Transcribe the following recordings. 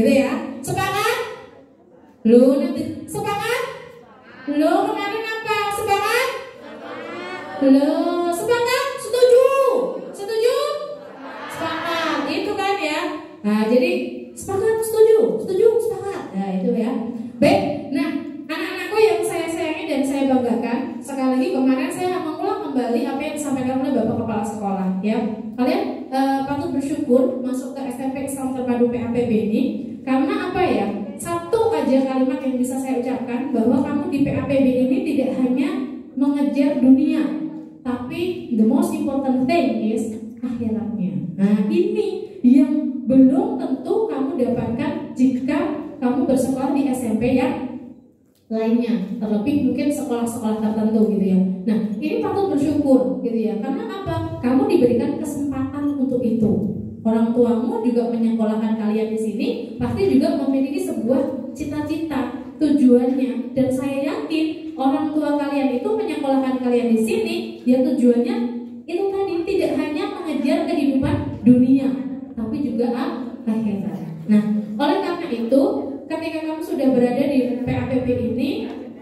gitu ya. Sepakat? Lu nanti sepakat? Lu kemarin apa? Sepakat? Lu sepakat? Setuju? Setuju? Sepakat. Itu kan ya. Nah, jadi sepakat, setuju, sepakat. Nah, itu ya. Baik. Nah, anak-anakku yang saya sayangi dan saya banggakan, sekali lagi kemarin saya mengulang kembali apa yang disampaikan oleh Bapak Kepala Sekolah ya. Kalian patut bersyukur masuk ke SMP Islam Terpadu PAPB ini karena apa ya? Satu aja kalimat yang bisa saya ucapkan bahwa kamu di PAPB ini tidak hanya mengejar dunia, tapi the most important thing is akhiratnya. Nah, ini yang belum tentu kamu dapatkan jika kamu bersekolah di SMP yang lainnya, terlebih mungkin sekolah-sekolah tertentu gitu ya. Nah, ini patut bersyukur gitu ya. Karena apa? Kamu diberikan kesempatan untuk itu. Orang tuamu juga menyekolahkan kalian di sini, pasti juga memiliki sebuah cita-cita, tujuannya. Dan saya yakin orang tua kalian itu menyekolahkan kalian di sini, ya tujuannya itu tadi tidak hanya mengejar kehidupan dunia, tapi juga akhirat. Nah, oleh karena itu, ketika kamu sudah berada di PAPB ini,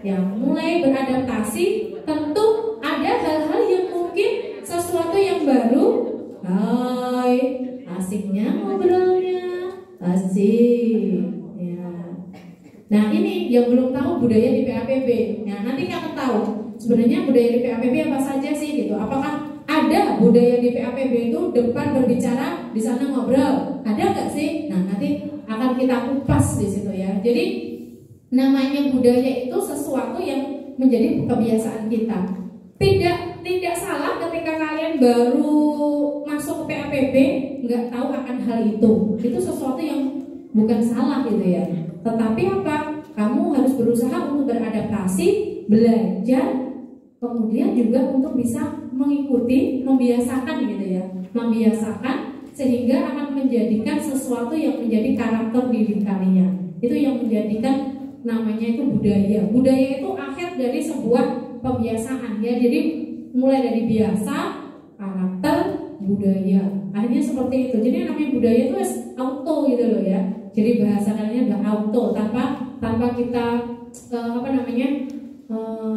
ya mulai beradaptasi, tentu ada hal-hal yang mungkin sesuatu yang baru. Hai, asiknya ngobrolnya, asik. Ya. Nah, ini yang belum tahu budaya di PAPB. Nah, nanti kamu tahu sebenarnya budaya di PAPB apa saja sih gitu. Apakah ada budaya di PAPB itu depan berbicara, di sana ngobrol? Ada nggak sih? Nah, nanti akan kita kupas di situ ya. Jadi namanya budaya itu sesuatu yang menjadi kebiasaan kita. Tidak salah ketika kalian baru masuk ke PAPB nggak tahu akan hal itu. Itu sesuatu yang bukan salah gitu ya. Tetapi apa? Kamu harus berusaha untuk beradaptasi, belajar, kemudian juga untuk bisa mengikuti, membiasakan gitu ya. Membiasakan sehingga akan menjadikan sesuatu yang menjadi karakter diri kalian. Itu yang menjadikan namanya itu budaya. Budaya itu akhir dari sebuah pembiasaan ya. Jadi mulai dari biasa, karakter, budaya. Akhirnya seperti itu. Jadi namanya budaya itu auto gitu loh ya. Jadi bahasa kalian udah auto tanpa kita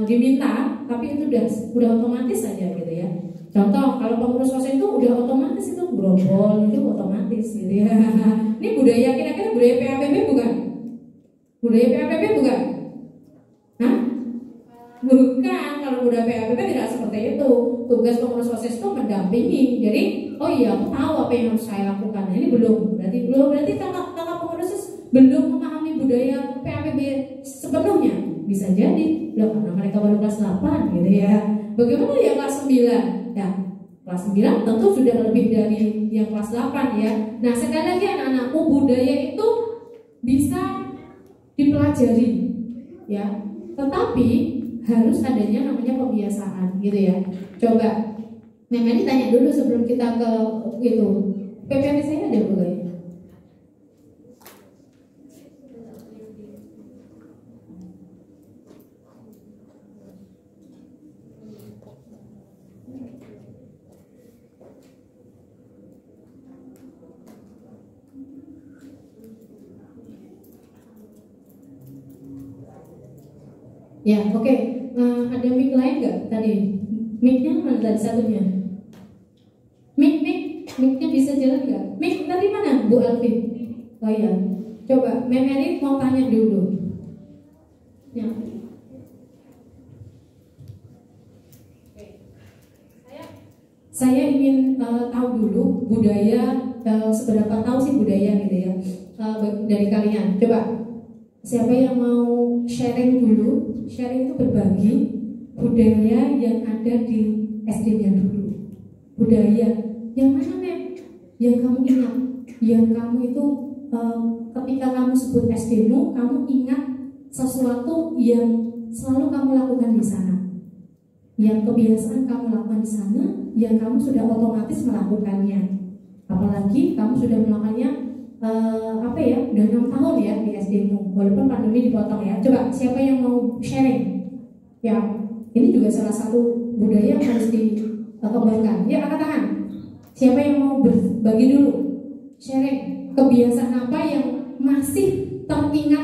diminta, tapi itu udah otomatis saja gitu ya. Contoh, kalau pengurus OSIS itu udah otomatis itu grobol, itu otomatis gitu ya. Ini budaya, kira-kira budaya PAPB bukan? Budaya PAPB bukan? Hah? Bukan, kalau budaya PAPB tidak seperti itu. Tugas pengurus OSIS itu mendampingi. Jadi, oh iya, aku tahu apa yang harus saya lakukan. Ini berarti kakak pengurus OSIS belum memahami budaya PAPB sepenuhnya. Bisa jadi, loh karena mereka baru kelas 8 gitu ya. Bagaimana ya kelas 9? Ya, kelas 9 tentu sudah lebih dari yang kelas 8 ya. Nah, sekali lagi anak-anakku, budaya itu bisa dipelajari ya. Tetapi harus adanya namanya pembiasaan gitu ya. Coba Memang tanya dulu sebelum kita ke itu. PPP saya ada bukan? Ya, oke. Ada mic lain nggak tadi? Mic-nya mana tadi satunya? Mic-nya bisa jalan nggak? Mic tadi mana, Bu Alvin? Oh iya. Coba, Mem Erik mau tanya dulu. Ya. Saya ingin tahu dulu budaya, seberapa tahu sih budaya gitu ya dari kalian. Coba, siapa yang mau sharing dulu? Sharing itu berbagi budaya yang ada di SD-nya dulu. Budaya yang mana, Mem? Yang kamu ingat, yang kamu itu ketika kamu sebut SD-mu, kamu ingat sesuatu yang selalu kamu lakukan di sana, yang kebiasaan kamu lakukan di sana, yang kamu sudah otomatis melakukannya. Apalagi kamu sudah melakukannya udah 6 tahun ya di SD-mu, walaupun pandemi dipotong ya. Coba siapa yang mau sharing? Ya, ini juga salah satu budaya yang harus dikembangkan. Ya, angkat tangan. Siapa yang mau berbagi dulu? Sharing kebiasaan apa yang masih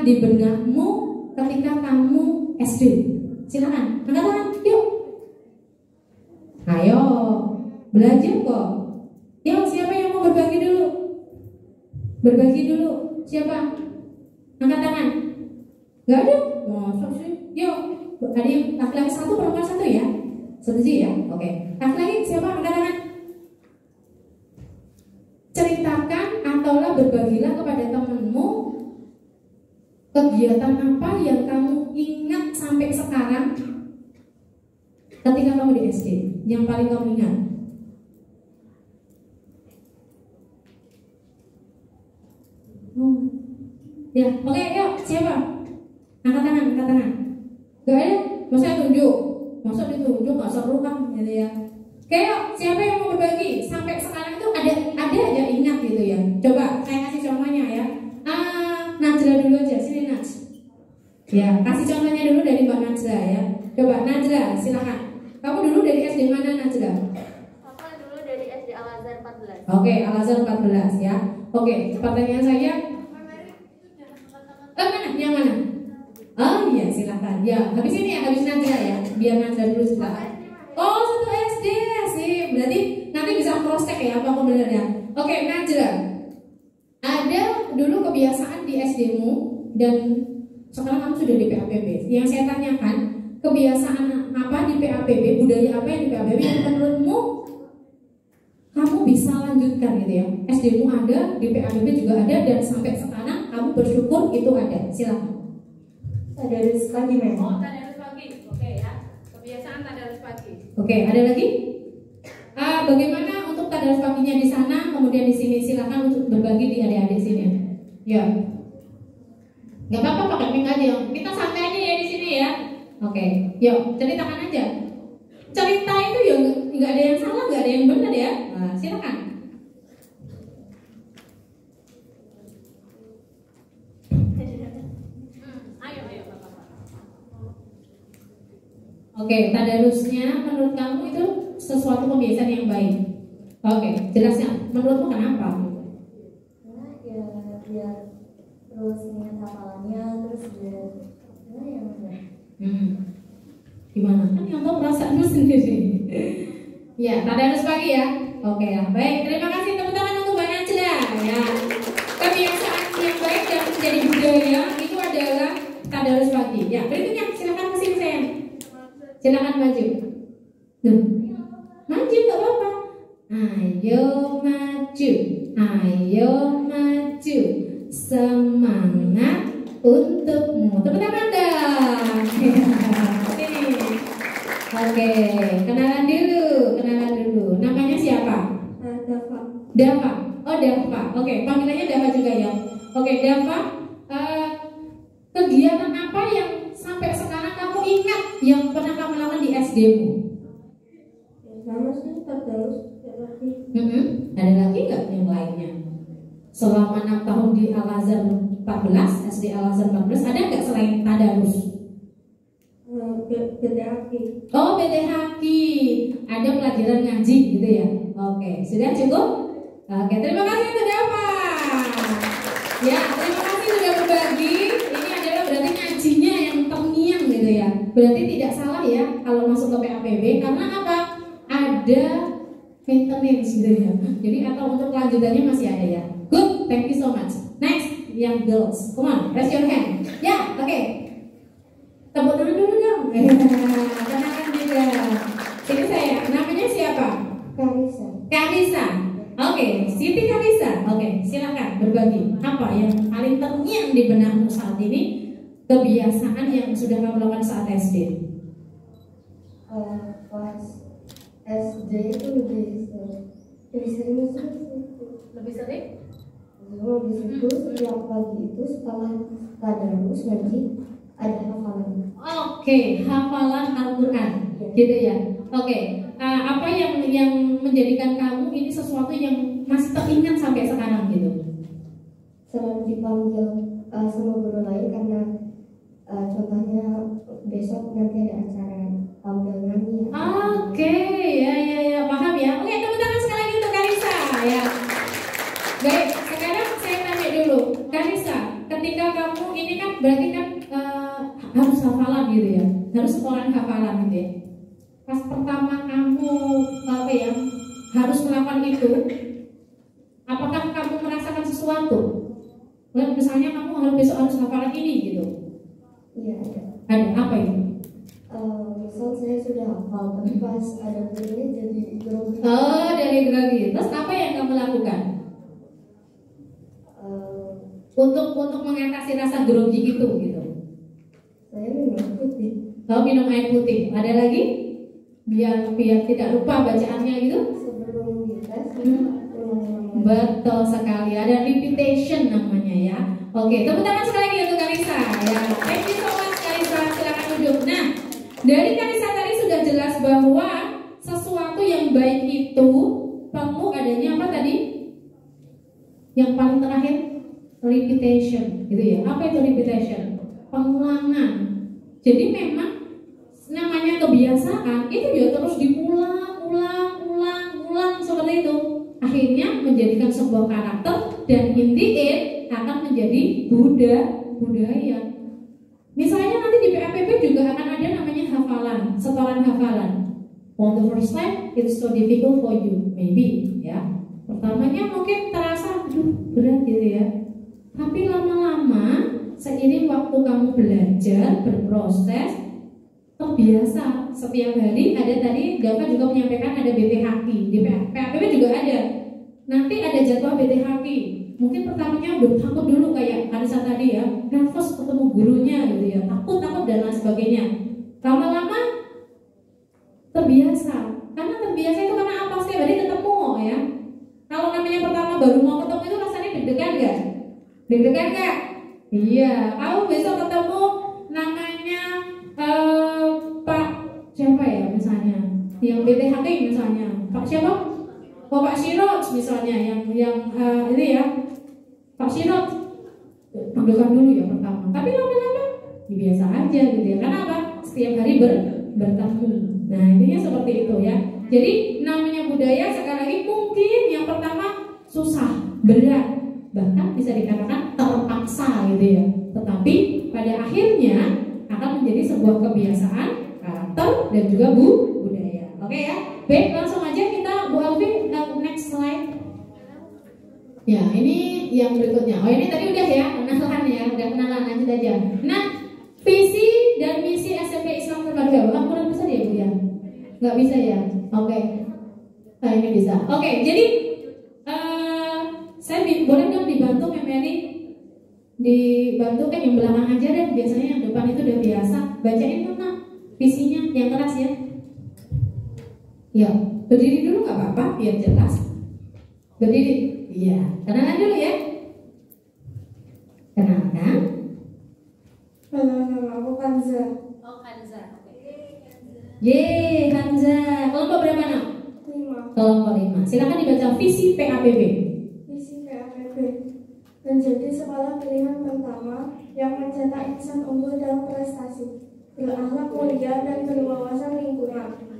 di benakmu ketika kamu SD? Silakan, angkat tangan, yuk. Ayo, belajar kok. Yuk, siapa yang mau berbagi dulu? Berbagi dulu, siapa? Angkat tangan. Gak ada? Masa sih? Yuk, ada yang laki-laki satu, perempuan satu ya? Setuju ya? Oke. Laki-laki siapa? Angkat tangan. Ceritakan ataulah berbagilah kepada temanmu kegiatan apa yang kamu ingat sampai sekarang ketika kamu di SD, yang paling kamu ingat. Ya, oke, yuk, siapa? Angkat tangan, angkat tangan. Gak ada? Masa tunjuk? Masa ditunjuk gak seru kan? Gitu ya. Oke, yuk, siapa yang mau berbagi? Sampai sekarang itu ada aja ingat gitu ya. Coba, saya kasih contohnya ya. Najla dulu aja, sini Naj. Ya, kasih contohnya dulu dari Mbak Najla ya. Coba, Najla, silakan. Kamu dulu dari SD mana, Najla? Aku dulu dari SD Al-Azhar 14. Oke, Al-Azhar 14 ya. Oke, pertanyaan saya. Mana? Yang mana? Oh iya, silakan. Ya, habis ini ya, habis Najla ya. Biar Najla dulu silakan. Oh, satu SD sih. Berarti nanti bisa cross check ya apa benar ya. Oke, Najla. Ada dulu kebiasaan di SD-mu dan sekarang kamu sudah di PAPB. Yang saya tanyakan, kebiasaan apa di PAPB, budaya apa yang di PAPB yang menurutmu kamu bisa lanjutkan gitu ya. SD-mu ada, di PAPB juga ada, dan sampai sekarang kamu bersyukur itu ada. Silakan. Tadarus pagi memang. Oh, tadarus pagi. Oke ya. Kebiasaan tadarus pagi. Oke, ada lagi? Bagaimana untuk tadarus paginya di sana, kemudian di sini? Silakan untuk berbagi di adik-adik sini. Ya. Gak apa-apa pakai mic aja. Kita santai aja ya di sini ya. Oke, yuk ceritakan aja. Cerita itu ya nggak ada yang salah, nggak ada yang benar ya. Nah, silakan. Ayo. Oke, tadarusnya menurut kamu itu sesuatu kebiasaan yang baik. Oke, jelasnya. Menurutmu kenapa? Karena ya biar terus ingat hafalannya, terus biar Gimana? Kan yang tahu perasaanmu sendiri. Ya, tadarus pagi ya. Oke ya. Baik, terima kasih teman-teman untuk Mbak Najla ya. Kebiasaan yang baik dan menjadi budaya itu adalah tadarus pagi. Ya, berikutnya silakan ke sini sayang. Silakan maju. Maju nggak apa-apa. Ayo maju, ayo maju. Semangat untukmu. Tepuk tangan dong. Sini. Oke, kenalan dulu. Namanya siapa? Dava. Oh, Dava. Oke, panggilannya Dava juga ya. Oke, Dava. Kegiatan apa yang sampai sekarang kamu ingat yang pernah kamu lakukan di SD-mu? sama sih tadarus lagi. Ada lagi nggak yang lainnya? Selama 6 tahun di Al-Azhar 14, SD Al-Azhar 14, ada nggak selain tadarus? BTHQ. Oh, BTHQ. Ada pelajaran ngaji gitu ya? Oke, sudah cukup? Oke, terima kasih untuk Dava. Ya, terima kasih sudah berbagi. Ini adalah berarti ngajinya yang terngiang gitu ya. Berarti tidak salah ya kalau masuk ke PAPB. Karena apa? Ada maintenance gitu ya. Jadi atau untuk kelanjutannya masih ada ya. Good, thank you so much. Next, young girls, come on, raise your hand. Ya, oke. Tepuk tangan dulu dong. Kenalan juga. Ini saya, namanya siapa? Karisa. Karisa. Oke, Siti Karisa. Oke, silakan berbagi apa yang paling terngiang di benakmu saat ini, kebiasaan yang sudah kamu lakukan saat SD. Pas SD itu lebih sering Lebih sering? setiap pagi itu setelah tadarus nanti ada hafalan. Oke, hafalan Al-Quran, gitu ya. Oke, apa yang menjadikan kamu ini sesuatu yang masih teringat sampai sekarang gitu? Selalu dipanggil sama guru lain karena contohnya besok nanti ada acara tampil nyanyi. Oke, ya, paham ya. Oke, tepuk tangan sekali lagi untuk Karisa ya. Baik, sekarang saya tanya dulu, Karisa, ketika kamu ini kan berarti kan harus hafalan gitu ya, harus setoran hafalan gitu ya. Pas pertama kamu harus melakukan itu, apakah kamu merasakan sesuatu? Misalnya kamu besok harus hafalan ini gitu. Iya, ada. Ada apa itu? Misal saya sudah hafal, tapi pas ada gini jadi grogi. Oh, dari grogi. Terus apa yang kamu lakukan? Untuk mengatasi rasa grogi itu gitu. Saya minum air putih. Kalau minum air putih, ada lagi? Biar tidak lupa bacaannya gitu. Sebelum dites, Betul sekali, ada repetition namanya ya. Oke, tepuk tangan sekali lagi untuk Karissa ya. Thank you so much Karissa, silakan duduk. Nah, dari Karissa tadi sudah jelas bahwa sesuatu yang baik itu perlu adanya apa tadi? Yang paling terakhir repetition, gitu ya. Apa itu repetition? Pengulangan. Jadi memang namanya kebiasaan itu ya terus diulang seperti itu. Akhirnya menjadikan sebuah karakter dan in the end akan menjadi budaya. Misalnya nanti di PAPP juga akan ada namanya hafalan, setoran hafalan. For the first time it's so difficult for you, maybe ya. Pertamanya mungkin terasa berat gitu ya. Tapi lama-lama seiring waktu kamu belajar, berproses, terbiasa. Setiap hari ada tadi Gava juga menyampaikan ada BPHQ. Di PAPP juga ada. Nanti ada jadwal BPHQ. Mungkin pertamanya takut dulu kayak Karissa tadi ya, nervous ketemu gurunya gitu ya, takut dan lain sebagainya. Lama-lama terbiasa. Karena terbiasa itu karena apa? Setiap hari ketemu ya. Kalau namanya pertama baru mau ketemu itu rasanya deg-degan nggak? Deg-degan nggak? Iya. Kamu besok ketemu namanya Pak siapa ya misalnya? Yang BPHQ misalnya. Pak siapa? Oh, Pak Sirot misalnya yang ini ya. Pak Sirot deg-degan dulu ya pertama. Tapi lama-lama biasa aja gitu ya. Karena apa? Setiap hari bertemu. Nah, intinya seperti itu ya. Jadi namanya budaya sekali lagi mungkin yang pertama susah, berat, bahkan bisa dikatakan terpaksa gitu ya. Tetapi pada akhirnya akan menjadi sebuah kebiasaan, karakter dan juga budaya. Oke ya. Baik, langsung aja kita Bu Alvin next slide. Ya, ini yang berikutnya. Oh, ini tadi udah ya, kenalan ya, udah kenalan, lanjut aja. Nah, visi dan misi SMP Islam Terbaru. Wah, kurang besar ya Bu ya? Nggak bisa ya? Oke. Nah, ini bisa. Oke, jadi saya boleh dong dibantu Mary? Dibantu kan yang belakang aja deh. Biasanya yang depan itu udah biasa. Bacain mana visinya yang keras ya. Ya, berdiri dulu nggak apa-apa biar jelas. Berdiri. Iya, kenalan dulu ya. Kenalkan. Halo, nama aku Kanza. Oh, Kanza. Ye, Hanza. Kelompok berapa nak? 5. Kelompok 5. Silakan dibaca visi PAPB. Visi PAPB menjadi sekolah pilihan pertama yang mencetak insan unggul dalam prestasi, berakhlak mulia dan berwawasan lingkungan.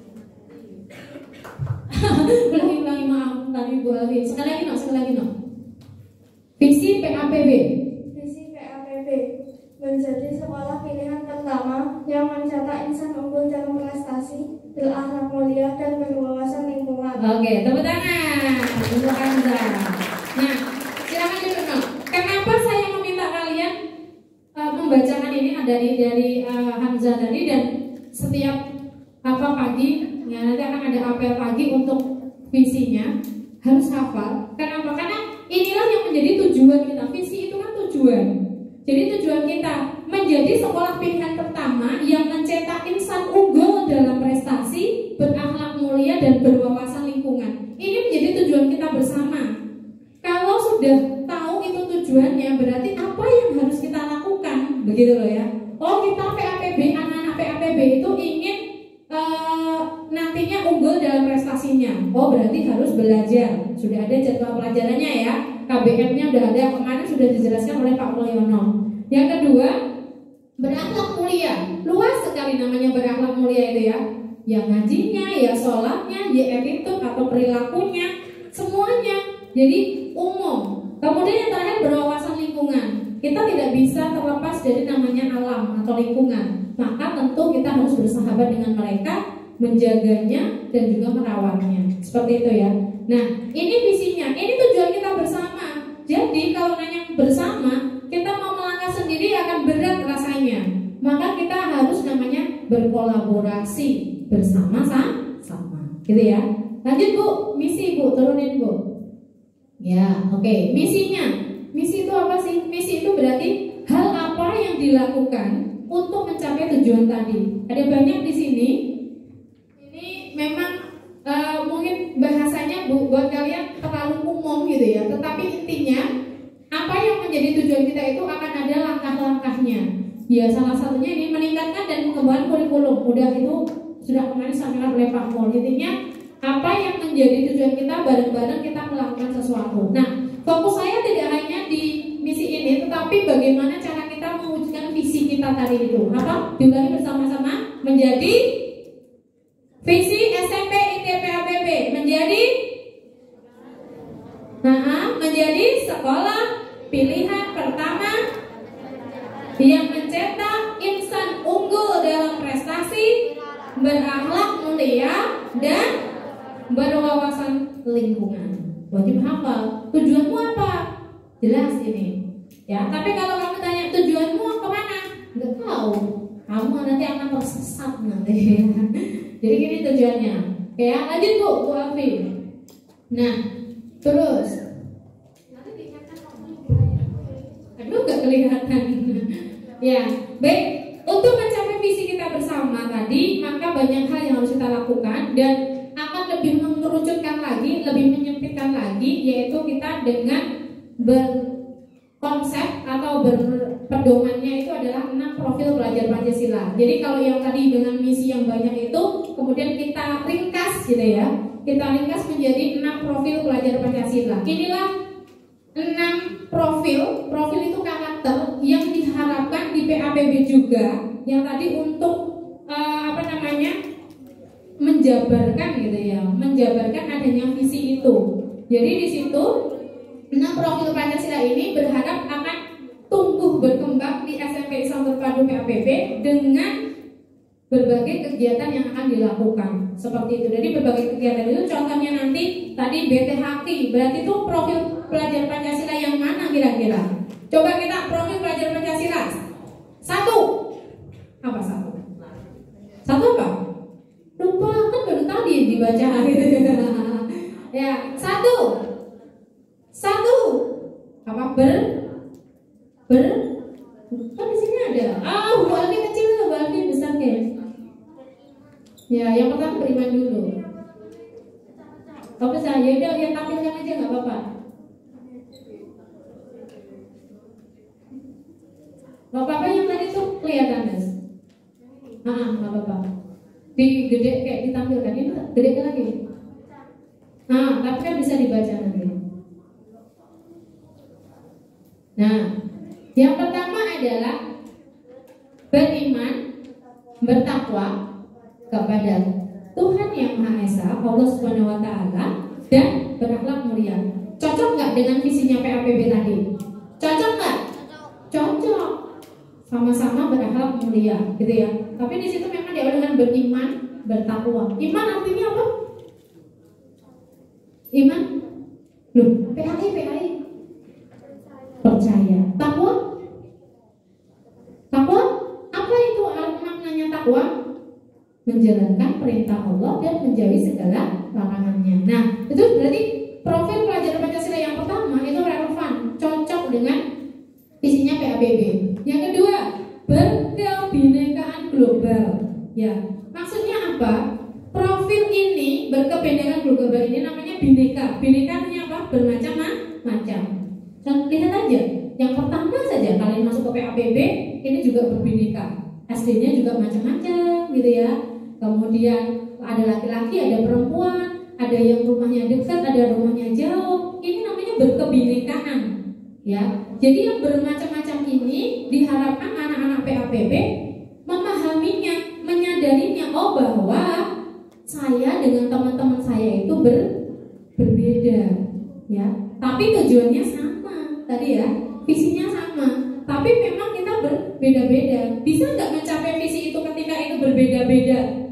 Ulangi maaf tadi Bu Alvin. Sekali lagi no. Visi PAPB. Visi PAPB menjadi sekolah pilihan pertama yang mencetak insan unggul dalam prestasi, berakhlak mulia dan berwawasan lingkungan. Oke, tepuk tangan untuk Hanza. Nah, silakan dulu no. Kenapa saya meminta kalian membacakan ini dari Hanza tadi dan setiap pagi ya, nanti akan ada apel pagi untuk visinya harus hafal. Kenapa? Karena inilah yang menjadi tujuan kita. Visi itu kan tujuan. Jadi tujuan kita menjadi sekolah pilihan pertama yang mencetak insan unggul dalam prestasi, berakhlak mulia dan berwawasan lingkungan. Ini menjadi tujuan kita bersama. Kalau sudah tahu itu tujuannya, berarti apa yang harus kita lakukan? Begitu loh ya. Oh, kita PAPB, anak-anak PAPB itu ingin nantinya unggul dalam prestasinya. Oh, berarti harus belajar. Sudah ada jadwal pelajarannya ya. KBM-nya udah ada, kemarin sudah dijelaskan oleh Pak Mulyono. Yang kedua, berakhlak mulia. Luas sekali namanya berakhlak mulia itu ya. Ya ngajinya, ya sholatnya, ya attitude atau perilakunya, semuanya. Jadi umum. Kemudian yang terakhir berwawasan lingkungan. kita tidak bisa terlepas dari namanya alam atau lingkungan. Maka tentu kita harus bersahabat dengan mereka, menjaganya dan juga merawatnya. Seperti itu ya. Nah, ini visinya, ini tujuan kita bersama. Jadi kalau nanya bersama, kita mau melangkah sendiri akan berat rasanya. Maka kita harus namanya berkolaborasi bersama-sama, gitu ya. Lanjut Bu, misi Bu, turunin Bu. Ya, oke. Misinya, misi itu apa sih? Misi itu berarti hal apa yang dilakukan untuk mencapai tujuan tadi. Ada banyak di sini. Ini memang mungkin bahasanya Bu, buat kalian terlalu umum gitu ya. Tetapi intinya apa yang menjadi tujuan kita itu akan ada langkah-langkahnya. Ya, salah satunya ini meningkatkan dan mengembangkan kurikulum. Udah itu sudah kemarin disampaikan oleh Pak Mul. Intinya apa yang menjadi tujuan kita, bareng-bareng kita melakukan sesuatu. Nah, fokus saya tidak hanya di misi ini, tetapi bagaimana cara kita mewujudkan visi kita tadi itu. Apa? Diulangi bersama-sama. Menjadi visi SMP ITP APB menjadi menjadi sekolah pilihan pertama yang mencetak insan unggul dalam prestasi, berakhlak mulia dan berwawasan lingkungan. Wajib hafal. Tujuanmu apa? Jelas ini. Ya, tapi kalau kamu tanya tujuanmu kemana? Nggak tahu. Kamu nanti akan tersesat nanti. Jadi gini tujuannya. Ya, lanjut Bu, Bu Alfi. Nah, terus. Aduh, nggak kelihatan. Ya, baik. Untuk mencapai visi kita bersama tadi, maka banyak hal yang harus kita lakukan dan akan lebih mengerucutkan lagi, lebih menyempitkan lagi, yaitu kita dengan berkonsep atau berpedomannya itu adalah 6 profil pelajar Pancasila. Jadi kalau yang tadi dengan misi yang banyak itu, kemudian kita ringkas gitu ya, kita ringkas menjadi 6 profil pelajar Pancasila. Inilah 6 profil itu karakter yang diharapkan di PAPB juga, yang tadi untuk menjabarkan gitu ya, menjabarkan adanya visi itu. Jadi di situ 6 profil Pancasila ini berharap akan tumbuh berkembang di SMP Islam Terpadu PAPB dengan berbagai kegiatan yang akan dilakukan seperti itu. Jadi berbagai kegiatan itu contohnya nanti tadi BTHK, berarti itu profil pelajar Pancasila yang mana kira-kira? Coba kita profil pelajar Pancasila. Satu. Apa satu? Satu apa? Lupa, kan baru tadi dibaca. Ya, satu. Apa kan di sini ada. Bu Alfi kecil, Bu Alfi besar kan? Ya, yang pertama beriman dulu. Kalau saya udah ya tampilkan aja nggak apa-apa. Nggak apa-apa yang tadi tuh kelihatan Mas. Nggak apa-apa. Digede kayak ditampilkan ini gede lagi. Tapi kan bisa dibaca nanti. Nah, yang pertama adalah beriman, bertakwa kepada Tuhan Yang Maha Esa, Allah Subhanahu Wa Taala, dan berakhlak mulia. Cocok nggak dengan visinya PAPB tadi? Cocok nggak? Cocok. Sama-sama berakhlak mulia, gitu ya. Tapi di situ memang diawali dengan beriman, bertakwa. Iman artinya apa? Iman? Loh, PAI. Percaya. Takwa? Takwa? Apa itu maknanya takwa? Menjalankan perintah Allah dan menjauhi segala larangannya. Nah, itu berarti profil pelajar Pancasila yang pertama itu relevan, cocok dengan visinya PAPB. Yang kedua, berkebinekaan global. Ya, maksudnya apa? Profil ini berkebinekaan global ini namanya bineka. Bineka artinya apa? Bermacam-macam. Dan lihat aja, yang pertama saja kalian masuk ke PAPB ini juga berbineka. SD-nya juga macam-macam gitu ya. Kemudian ada laki-laki, ada perempuan, ada yang rumahnya dekat, ada rumahnya jauh. Ini namanya berkebinekaan. Ya, jadi yang bermacam-macam ini diharapkan anak-anak PAPB memahaminya, menyadarinya. Oh, bahwa saya dengan teman-teman saya itu berbeda, ya. Tapi tujuannya sama, tadi ya, visinya sama. beda-beda. Bisa nggak mencapai visi itu ketika itu berbeda-beda?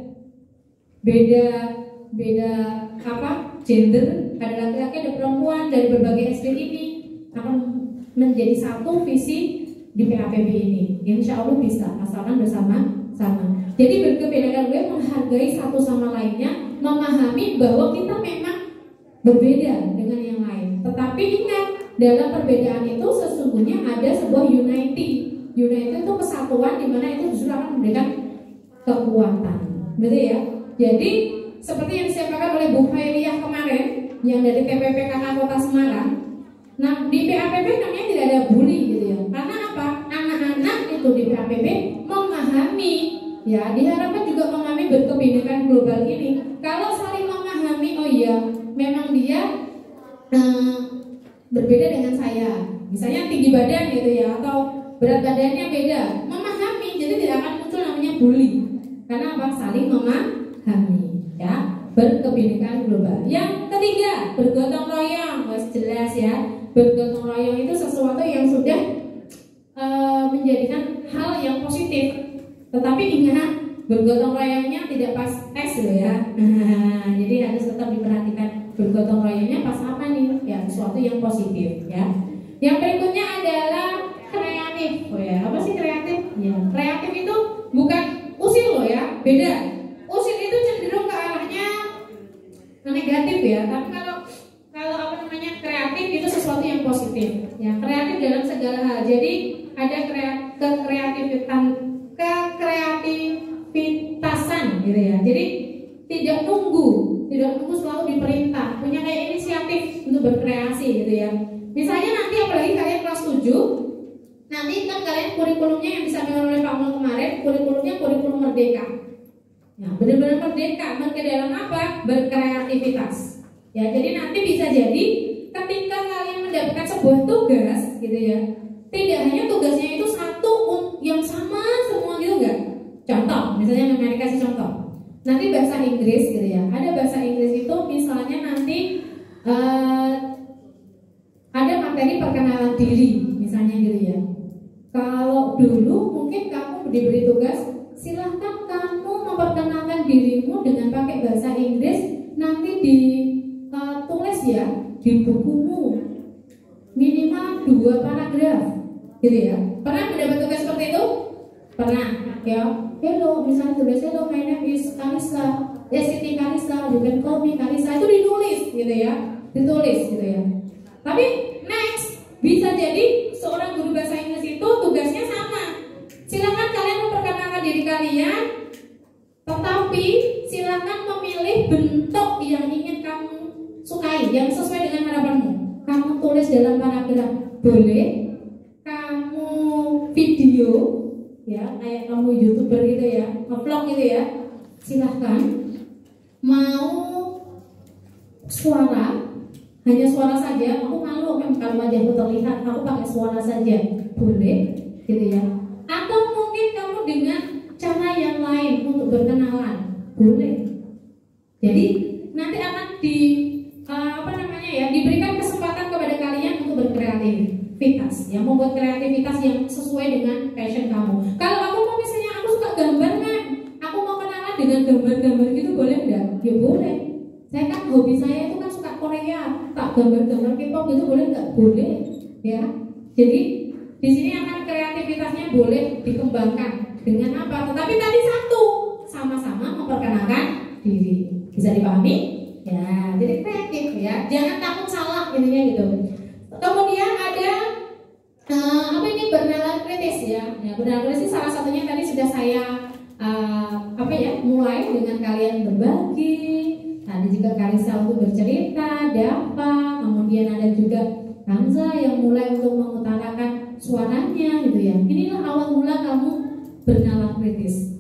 Beda apa? Gender, ada laki-laki, ada perempuan dari berbagai SD ini akan menjadi satu visi di PAPB ini. Insya Allah bisa, asalkan bersama-sama. Jadi berkeberadaan gue menghargai satu sama lainnya, memahami bahwa kita memang berbeda dengan yang lain. Tetapi ingat, dalam perbedaan itu sesungguhnya ada sebuah unity. Unity itu kesatuan di mana itu justru akan memberikan kekuatan. Betul ya? Jadi seperti yang disampaikan oleh Bu Khairiyah kemarin yang dari TPP Kakak Kota Semarang. Nah, di PAPB namanya tidak ada bully gitu ya. Karena apa? Anak-anak itu di PAPB memahami, ya diharapkan juga memahami berkebinekaan global ini. Kalau saling memahami, oh iya, memang dia berbeda dengan saya. Misalnya tinggi badan gitu ya, atau berat badannya beda. Memahami, jadi tidak akan muncul namanya bully. Karena apa? Saling memahami, ya. Berkebinekaan global. Yang ketiga, bergotong royong. Mas jelas ya. Bergotong royong itu sesuatu yang sudah menjadikan hal yang positif. Tetapi ingat, bergotong royongnya tidak pas tes loh ya. Jadi harus tetap diperhatikan bergotong royongnya pas apa nih? Ya sesuatu yang positif ya. Yang berikutnya adalah kreatif. Oh ya, apa sih kreatif? Ya, kreatif itu bukan usil loh ya, beda. Usil itu cenderung ke arahnya negatif ya, tapi kalau apa namanya kreatif itu sesuatu yang positif ya, kreatif dalam segala hal. Jadi ada kekreativitasan gitu ya. Jadi tidak nunggu selalu diperintah, punya kayak inisiatif untuk berkreasi gitu ya. Misalnya nanti apalagi kalian kelas 7, nanti kan kalian kurikulumnya yang disampaikan oleh Pak Mul kemarin, kurikulumnya kurikulum merdeka. Nah, benar-benar merdeka, ke dalam apa? Berkreativitas. Ya, jadi nanti bisa jadi ketika kalian mendapatkan sebuah tugas gitu ya, tidak hanya tugasnya itu satu yang sama semua gitu enggak. Contoh, misalnya Mari kasih contoh. Nanti bahasa Inggris gitu ya. Ada bahasa Inggris itu misalnya nanti ada materi perkenalan diri misalnya gitu ya. Kalau dulu mungkin kamu diberi tugas, silahkan kamu memperkenalkan dirimu dengan pakai bahasa Inggris, nanti ditulis ya di bukumu minimal 2 paragraf gitu ya. Pernah mendapat tugas seperti itu? Pernah ya. Hello, misalnya tulis hello, my name is Kalisa, ya Siti Kalisa, you can call me Kalisa. Itu ditulis gitu ya, ditulis gitu ya. Tapi next bisa jadi seorang guru bahasa Inggris itu tugasnya sama. Silakan kalian memperkenalkan diri kalian, tetapi silakan memilih bentuk yang ingin kamu sukai, yang sesuai dengan harapanmu. Kamu tulis dalam paragraf boleh, kamu video ya kayak kamu YouTuber gitu ya, nge-vlog gitu ya, silahkan. Mau suara, hanya suara saja, aku malu kan kalau wajahku terlihat, aku pakai suara saja, boleh gitu ya. Atau mungkin kamu dengan cara yang lain untuk berkenalan, boleh. Jadi nanti akan diberikan kesempatan kepada kalian untuk berkreativitas, ya, membuat kreativitas yang sesuai dengan passion kamu. Kalau aku mau misalnya aku suka gambar kan, aku mau kenalan dengan gambar-gambar gitu, boleh nggak? Ya boleh. Saya kan hobi saya itu kan suka Korea, tak gambar-gambar K-pop gitu, boleh nggak? Boleh, ya. Jadi di sini akan kreativitasnya boleh dikembangkan dengan apa? Tetapi tadi satu, sama-sama memperkenalkan diri. Bisa dipahami? Ya, jadi kreatif ya. Jangan takut salah intinya gitu. Kemudian ada bernalar kritis ya. Ya, bernalar kritis salah satunya tadi sudah saya mulai dengan kalian berbagi. Tadi juga Kalisa untuk bercerita, Dapa, kemudian ada juga Hamza yang mulai untuk mengutarakan suaranya gitu ya. Inilah awal mula kamu bernalar kritis.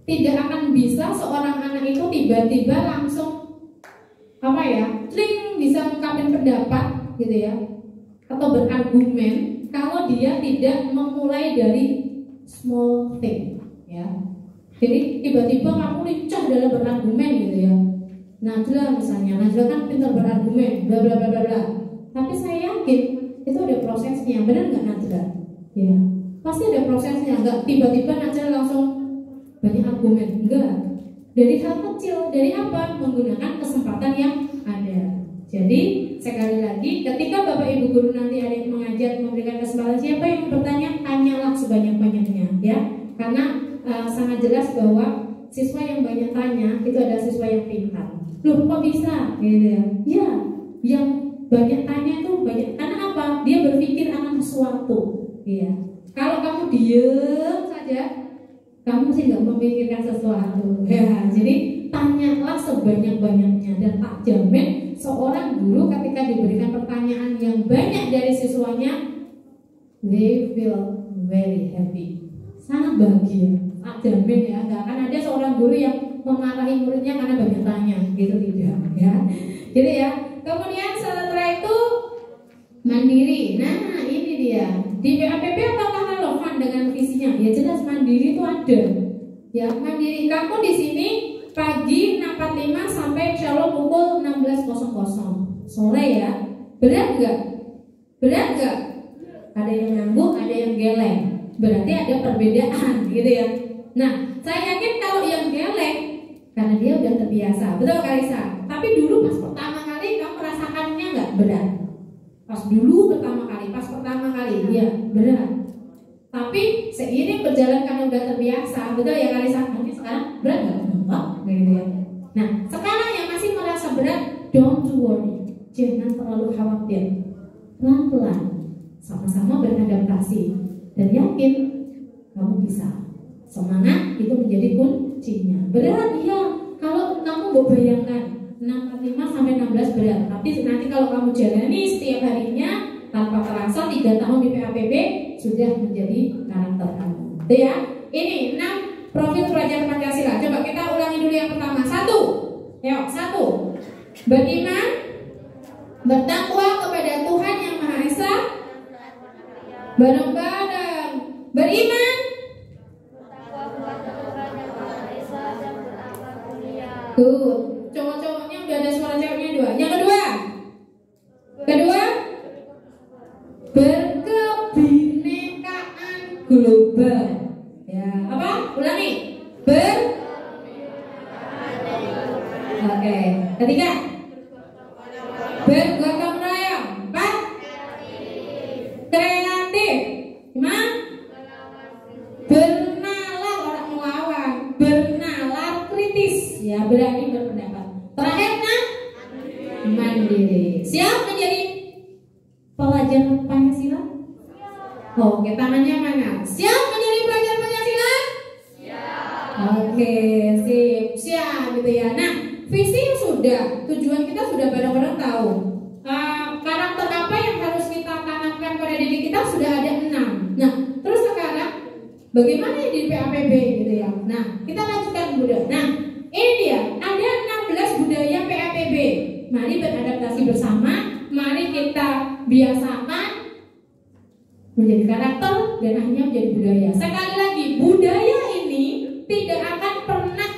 Tidak akan bisa seorang anak itu tiba-tiba langsung bisa mengungkapkan pendapat gitu ya, atau berargumen kalau dia tidak memulai dari small thing ya. Jadi tiba-tiba kamu lincah dalam berargumen gitu ya. Najla misalnya, Najla kan pintar berargumen, bla bla bla bla bla. Tapi saya yakin itu ada prosesnya, benar nggak Najla? Ya. Pasti ada prosesnya, nggak tiba-tiba aja langsung banyak argumen, enggak. Dari hal kecil, dari apa? Menggunakan kesempatan yang ada. Jadi sekali lagi, ketika Bapak Ibu guru nanti ada yang mengajar, memberikan kesempatan, siapa yang bertanya, tanyalah sebanyak-banyaknya, ya. Karena sangat jelas bahwa siswa yang banyak tanya itu adalah siswa yang pintar. Loh, kok bisa? Gitu ya. Ya, yang banyak tanya itu banyak. Karena apa? Dia berpikir akan sesuatu, ya. Kalau kamu diem saja, kamu sih nggak memikirkan sesuatu, ya. Jadi tanyalah sebanyak-banyaknya, dan tak jamin seorang guru ketika diberikan pertanyaan yang banyak dari siswanya, they feel very happy, sangat bahagia. Tak jamin ya, nggak akan ada seorang guru yang memarahi muridnya karena banyak tanya, gitu tidak, ya. Jadi ya, kemudian setelah itu mandiri. Nah ini dia. Di PAPB apakah relevan dengan visinya? Ya jelas mandiri itu ada. Ya mandiri. Kamu di sini pagi 6.45 sampai insya Allah pukul 16.00 sore ya. Berat nggak? Berat nggak? Ada yang ngangguk, ada yang geleng. Berarti ada perbedaan, gitu ya. Nah, saya yakin kalau yang geleng karena dia udah terbiasa, betul Kalisa. Tapi dulu pas pertama kali kamu merasakannya nggak berat? Pas dulu pertama kali, ya berat. Tapi seiring berjalan karena udah terbiasa, betul ya Kalisa. Nanti sekarang berat nggak? Enggak, gitu ya. Nah, sekarang yang masih merasa berat, don't worry, jangan terlalu khawatir. Pelan-pelan, sama-sama beradaptasi, dan yakin kamu bisa. Semangat itu menjadi kuncinya. Berat ya, kalau kamu mau bayangkan 6.45 sampai 16 berat, tapi nanti kalau kamu jalani setiap harinya tanpa terasa 3 tahun di PAPB sudah menjadi karakter kamu. Itu ya. Ini 6 profil pelajar Pancasila. Coba kita ulangi dulu yang pertama. 1. Yuk, 1. Beriman, bertakwa kepada Tuhan yang Maha Esa. Bareng-bareng. Beriman, tuh, cowok-cowoknya udah ada suara ceweknya 2. Yang kedua, berkebinekaan global. Ya, apa? Ulangi. Oke. Ketiga, bergotong royong. 4, kreatif. 5, bernalar, orang melawan. Bernalar kritis, ya, berani berpendapat. Terakhir, mandiri. Siap menjadi pelajar Pancasila? Oke, tangannya mana? Siap menjadi pelajar Pancasila? Siap. Oke, siap gitu ya. Nah, visi sudah, tujuan kita sudah benar-benar tahu. Karakter apa yang harus kita tanamkan pada diri kita sudah ada 6. Nah, terus sekarang bagaimana di PAPB gitu ya. Nah, kita lanjutkan budaya. Nah, ini dia, ada 16 budaya PAPB. Mari beradaptasi bersama, mari kita biasakan menjadi karakter dan akhirnya menjadi budaya. Sekali lagi, budaya ini tidak akan pernah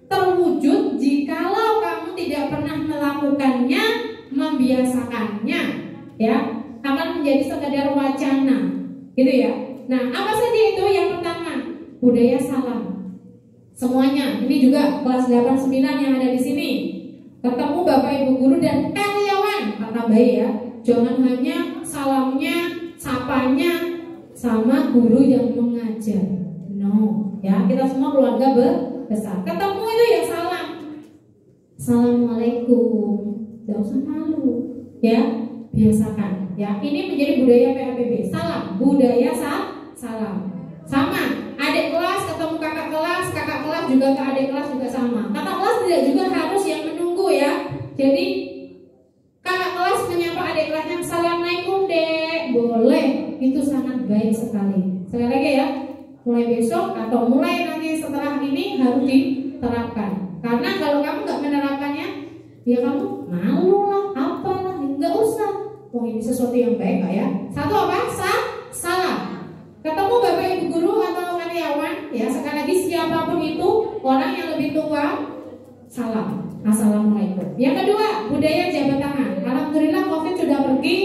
terwujud jikalau kamu tidak pernah melakukannya, membiasakannya, ya. Akan menjadi sekadar wacana, gitu ya. Nah, apa saja itu? Yang pertama, budaya salam. Semuanya, ini juga kelas 8-9 yang ada di sini. Ketemu Bapak Ibu guru dan karyawan, kata baik ya. Jangan hanya salamnya, sapanya sama guru yang mengajar. No, ya, kita semua keluarga besar. Ketemu itu ya salam. Assalamualaikum. Gak usah malu, ya, biasakan. Ya, ini menjadi budaya PAPB. Salam, budaya salam. Sama, adik kelas ketemu kakak kelas juga ke adik kelas juga sama. Kakak kelas tidak juga harus yang menunggu ya. Jadi kakak kelas menyapa adik kelasnya, Assalamualaikum dek, boleh. Itu sangat baik sekali. Sekali lagi ya, mulai besok atau mulai nanti setelah ini harus diterapkan. Karena kalau kamu nggak menerapkannya, ya kamu malu lah, apalah, nggak usah. Oh, ini sesuatu yang baik, Pak ya. Satu apa? Salam. Ketemu Bapak Ibu guru atau karyawan, ya, sekali lagi siapapun itu, orang yang lebih tua, salam. Assalamualaikum. Yang kedua, budaya jabat tangan. Alhamdulillah COVID sudah pergi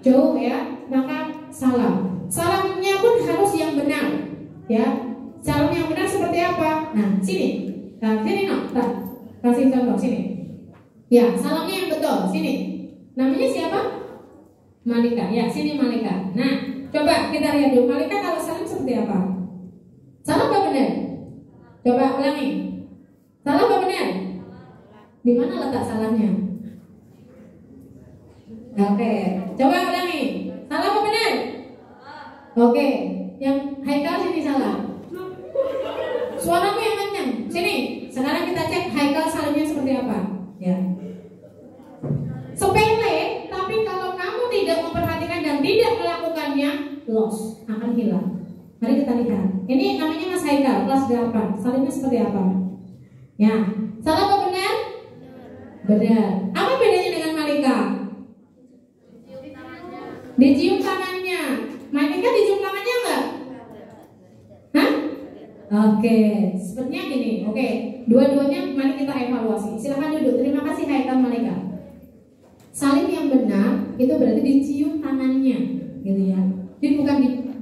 jauh ya, maka salam. Salamnya pun harus yang benar. Ya, salam yang benar seperti apa? Nah, sini. Nah, sini no. Kasih contoh sini. Ya, salamnya yang betul. Sini. Namanya siapa? Malika. Ya, sini Malika. Nah, coba kita lihat dulu Malika kalau salam seperti apa? Salah apa benar? Coba ulangi. Salah apa benar? Di mana letak salahnya? Oke, coba ulangi. Salah apa benar? Oke, yang Haikal sini salah. Suaramu yang kencang. Sini. Sekarang kita cek Haikal salahnya seperti apa. Ya. Sepele, tapi kalau kamu tidak memperhatikan dan tidak melakukannya, loss, akan hilang. Mari kita lihat. Ini namanya Mas Haikal, kelas 8. Salahnya seperti apa? Ya. Salah apa benar? Benar. Apa bedanya dengan Malika? Dicium tangannya. Malika dicium tangannya enggak? Hah? Oke, sepertinya gini. Oke, dua-duanya mari kita evaluasi. Silahkan duduk. Terima kasih Haikal Malika. Salim yang benar itu berarti dicium tangannya, gitu ya. Jadi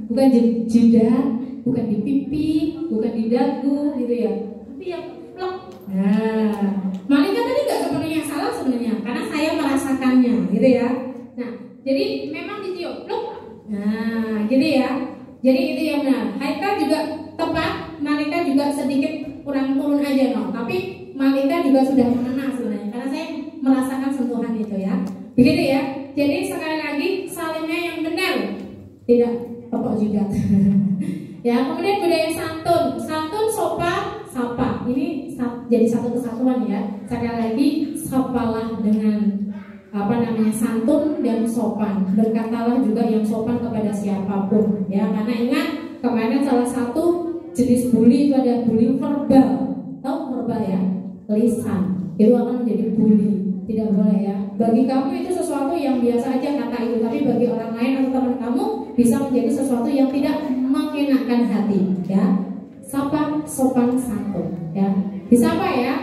bukan di jidat, bukan di pipi, bukan di dagu, gitu ya. Tapi yang plok. Nah, Malika tadi nggak sepenuhnya salah sebenarnya, karena saya merasakannya, gitu ya. Nah, jadi memang dicium, plok. Nah, gitu ya. Jadi itu yang benar. Haikal juga tepat, Malika juga sedikit kurang turun aja, no. Tapi Malika juga sudah mengenal sebenarnya, karena saya merasakan sentuhan itu ya. Begitu ya. Jadi sekali lagi salimnya yang benar, tidak tepuk jidat. Ya, kemudian budaya santun. Santun, sopan, sapa. Ini jadi satu kesatuan ya. Sekali lagi sapalah dengan santun dan sopan. Berkatalah juga yang sopan kepada siapapun ya. Karena ingat kemarin salah satu jenis bully itu ada bully verbal. Tahu verbal ya? Lisan. Itu akan menjadi bully. Tidak boleh ya. Bagi kamu itu sesuatu yang biasa aja kata itu, tapi bagi orang lain atau teman kamu bisa menjadi sesuatu yang tidak mengenakan hati ya. Sapa, sopan, santun ya. Disapa ya.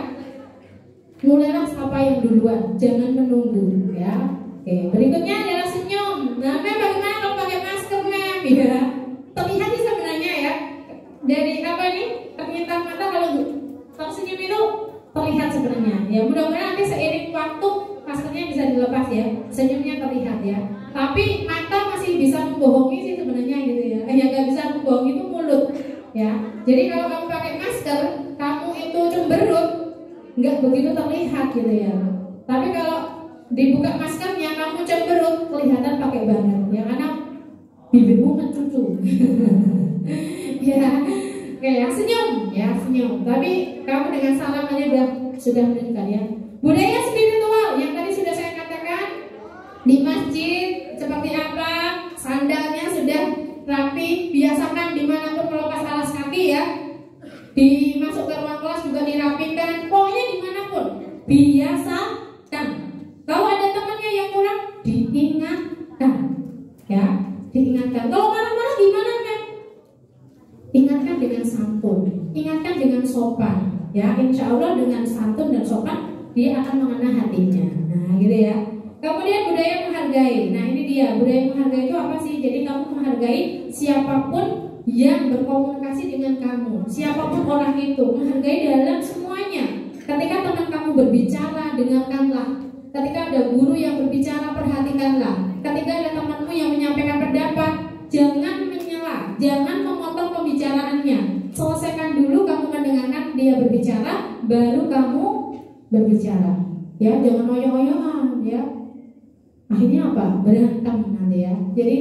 Mulailah sapa yang duluan, jangan menunggu ya. Oke, berikutnya adalah senyum. Nah, bagaimana kalau pakai masker, Mem? Ya. Terlihat sih sebenarnya ya. Dari apa nih? Permintaan mata kalau senyum itu terlihat sebenarnya. Ya, mudah-mudahan nanti seiring waktu maskernya bisa dilepas ya. Senyumnya terlihat ya. Tapi mata masih bisa membohongi sih sebenarnya gitu ya. Yang nggak bisa membohongi itu mulut ya. Jadi kalau kamu pakai masker, kamu itu cemberut, nggak begitu terlihat gitu ya. Tapi kalau dibuka maskernya kamu cemberut, kelihatan pakai banget ya, karena bibirmu mencucu. Ya, kayak senyum ya, senyum. Tapi kamu dengan salam aja sudah menunjukkan ya. Budaya spiritual yang tadi sudah saya katakan, di masjid seperti apa, sandalnya sudah rapi, biasakan dimanapun melepas alas kaki ya. Dimasuk ke ruang kelas juga dirapikan, pokoknya dimanapun biasakan. Kalau ada temannya yang kurang, diingatkan ya, diingatkan. Kalau marah-marah gimana kan? Ingatkan dengan santun, ingatkan dengan sopan ya. Insya Allah dengan santun dan sopan dia akan mengena hatinya. Nah gitu ya. Kemudian budaya menghargai. Nah ini dia, budaya menghargai itu apa sih? Jadi kamu menghargai siapapun yang berkomunikasi dengan kamu, siapapun orang itu, menghargai dalam semuanya. Ketika teman kamu berbicara, dengarkanlah. Ketika ada guru yang berbicara, perhatikanlah. Ketika ada temanmu yang menyampaikan pendapat, jangan menyela, jangan memotong pembicaraannya. Selesaikan dulu kamu mendengarkan dia berbicara, baru kamu berbicara. Ya, jangan oyo-oyoan ya. Akhirnya apa? Berantem nanti ya. Jadi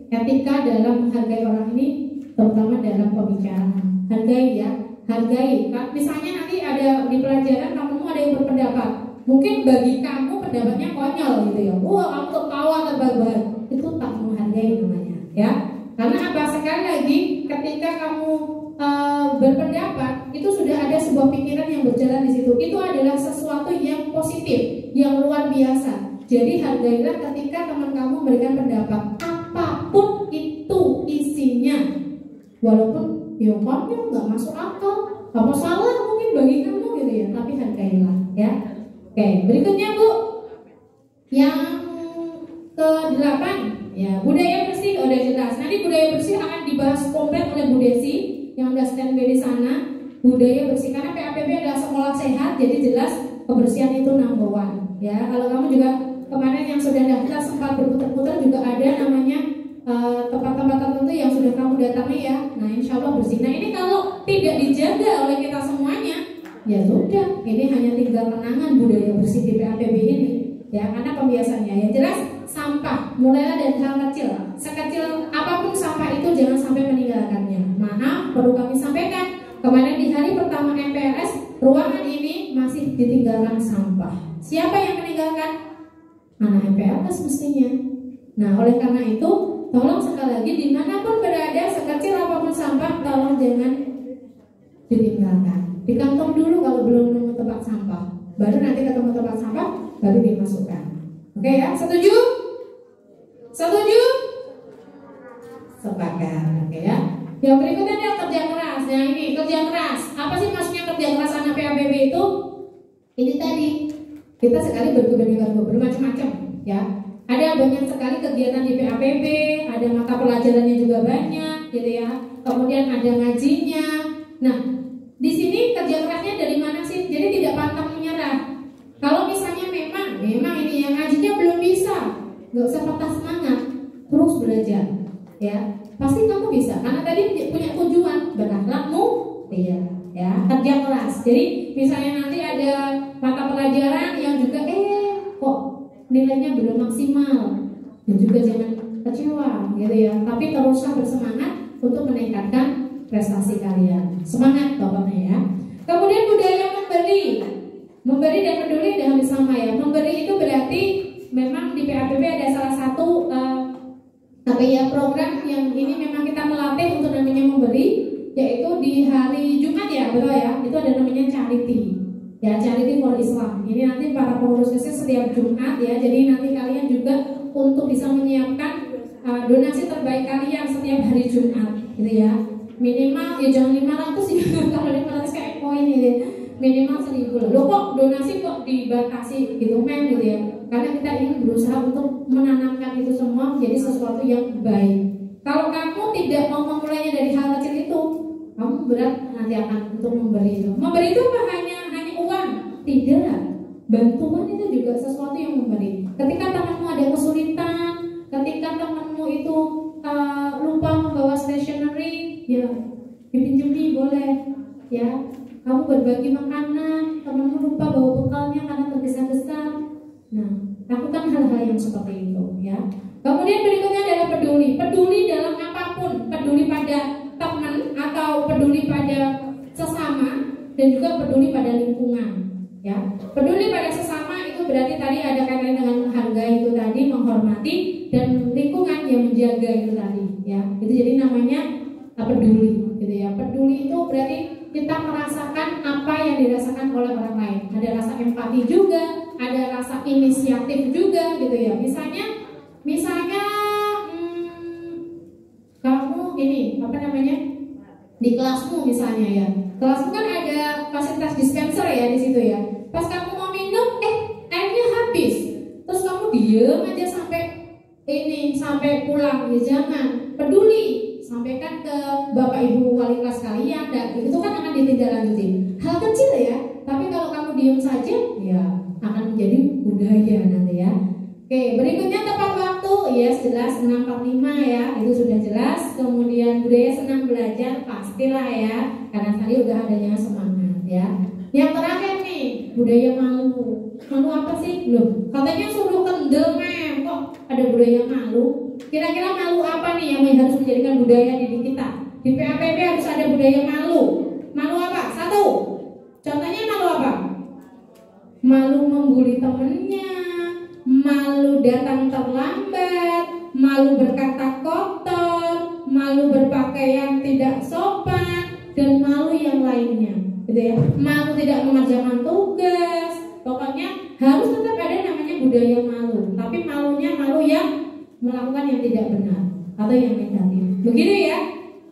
etika dalam menghargai orang ini, terutama dalam pembicaraan. Hargai ya, hargai. Misalnya nanti ada di pelajaran kamu ada yang berpendapat, mungkin bagi kamu pendapatnya konyol gitu ya. Wah, kamu ketawa terbahak-bahak. Itu tak menghargai namanya ya. Karena apa? Sekali lagi ketika kamu berpendapat, itu sudah ada sebuah pikiran yang berjalan di situ. Itu adalah sesuatu yang positif, yang luar biasa. Jadi hargailah ketika teman kamu memberikan pendapat, apapun itu isinya. Walaupun ya konyol, nggak masuk akal, apa salah mungkin bagi kamu gitu ya, tapi hargailah ya. Oke, berikutnya Bu, yang ke-8 ya, budaya bersih. Udah jelas, nanti budaya bersih akan dibahas komplit oleh Bu Desi yang udah standby di sana, budaya bersih, karena PAPB adalah sekolah sehat, jadi jelas kebersihan itu number one. Ya, kalau kamu juga kemarin yang sudah daftar sempat berputar-putar juga ada namanya tempat-tempat tertentu yang sudah kamu datangi ya. Nah, insya Allah bersih. Nah, ini kalau tidak dijaga oleh kita semuanya, ya sudah, ini hanya tinggal kenangan budaya bersih di PAPB ini. Ya, karena pembiasannya ya jelas sampah mulailah dari hal kecil, sekecil apapun sampah itu jangan sampai meninggalkannya. Maaf, perlu kami sampaikan, kemarin di hari pertama MPLS ruangan ini masih ditinggalkan sampah. Siapa yang meninggalkan? Anak MPLS mestinya. Nah, oleh karena itu tolong sekali lagi dimanapun berada, sekecil apapun sampah tolong jangan ditinggalkan. Dikantong dulu kalau belum nemu tempat sampah, baru nanti ketemu tempat sampah baru dimasukkan. Oke ya, setuju? Setuju? Sepakat. Oke ya. Yang berikutnya adalah kerja keras. Nah, ini kerja keras. Apa sih maksudnya kerja keras anak PAPB itu? Ini tadi kita sekali bermacam-macam ya. Ada banyak sekali kegiatan di PAPB, ada mata pelajarannya juga banyak gitu ya. Kemudian ada ngajinya. Nah, di sini kerja kerasnya dari mana sih? Jadi tidak pantang menyerah. Kalau misalnya memang ini yang ngajinya belum bisa, nggak usah patah semangat, terus belajar, ya pasti kamu bisa. Karena tadi punya tujuan berakhlakmu, iya, ya kerja keras. Jadi misalnya nanti ada mata pelajaran yang juga kok nilainya belum maksimal, dan juga jangan kecewa, gitu ya. Tapi teruslah bersemangat untuk meningkatkan prestasi kalian. Semangat pokoknya ya. Kemudian budaya memberi dan peduli udah hampir sama ya. Memberi itu berarti memang di PAPB ada salah satu program yang ini memang kita melatih untuk namanya memberi, yaitu di hari Jumat ya, betul ya. Itu ada namanya charity. Ya, charity for Islam. Ini nanti para pengurus setiap Jumat ya. Jadi nanti kalian juga untuk bisa menyiapkan donasi terbaik kalian setiap hari Jumat, gitu ya. Minimal ya jangan 500 ya. Kalau 500 kayak koin ini. Minimal 1.000 lah. Loh kok donasi kok dibatasi gitu men gitu ya. Karena kita ingin berusaha untuk menanamkan itu semua menjadi sesuatu yang baik. Kalau kamu tidak mau memulainya dari hal kecil itu, kamu berat nanti akan untuk memberi itu. Memberi itu apa hanya uang? Tidak. Bantuan itu juga sesuatu yang memberi. Ketika temanmu ada kesulitan, ketika temanmu itu lupa membawa stationery, ya dipinjemi boleh ya. Kamu berbagi makanan, temanmu lupa bawa bekalnya karena tergesa-gesa. Nah, lakukan hal-hal yang seperti itu ya. Kemudian berikutnya adalah peduli dalam apapun, peduli pada teman atau peduli pada sesama dan juga peduli pada lingkungan ya. Peduli pada sesama itu berarti tadi ada kaitan dengan menghargai itu tadi, menghormati, dan lingkungan yang menjaga itu tadi ya. Itu jadi namanya peduli gitu ya. Peduli itu berarti kita merasakan apa yang dirasakan oleh orang lain. Ada rasa empati juga, ada rasa inisiatif juga gitu ya. Misalnya kamu ini apa namanya di kelasmu misalnya ya. Kelasmu kan ada fasilitas dispenser ya di situ ya. Pas kamu mau minum, airnya habis. Terus kamu diem aja sampai pulang ya, jangan. Peduli. Sampaikan ke Bapak Ibu wali kelas kalian, dan itu kan akan ditindaklanjuti. Hal kecil ya, tapi kalau kamu diam saja, ya akan menjadi budaya nanti ya. Oke, berikutnya tepat waktu, ya jelas 645 ya, itu sudah jelas. Kemudian budaya senang belajar, pastilah ya, karena tadi udah adanya semangat ya. Yang terakhir nih, budaya malu. Malu apa sih? Loh, katanya suruh kendel kok ada budaya malu. Kira-kira malu apa nih yang harus menjadikan budaya diri kita? Di PAPB harus ada budaya malu. Malu apa? Satu. Contohnya malu apa? Malu membuli temennya, malu datang terlambat, malu berkata kotor, malu berpakaian tidak sopan, dan malu yang lainnya. Gitu ya. Malu tidak mengerjakan tugas. Pokoknya harus tetap ada namanya budaya malu. Tapi malunya malu yang melakukan yang tidak benar atau yang negatif. Begitu ya?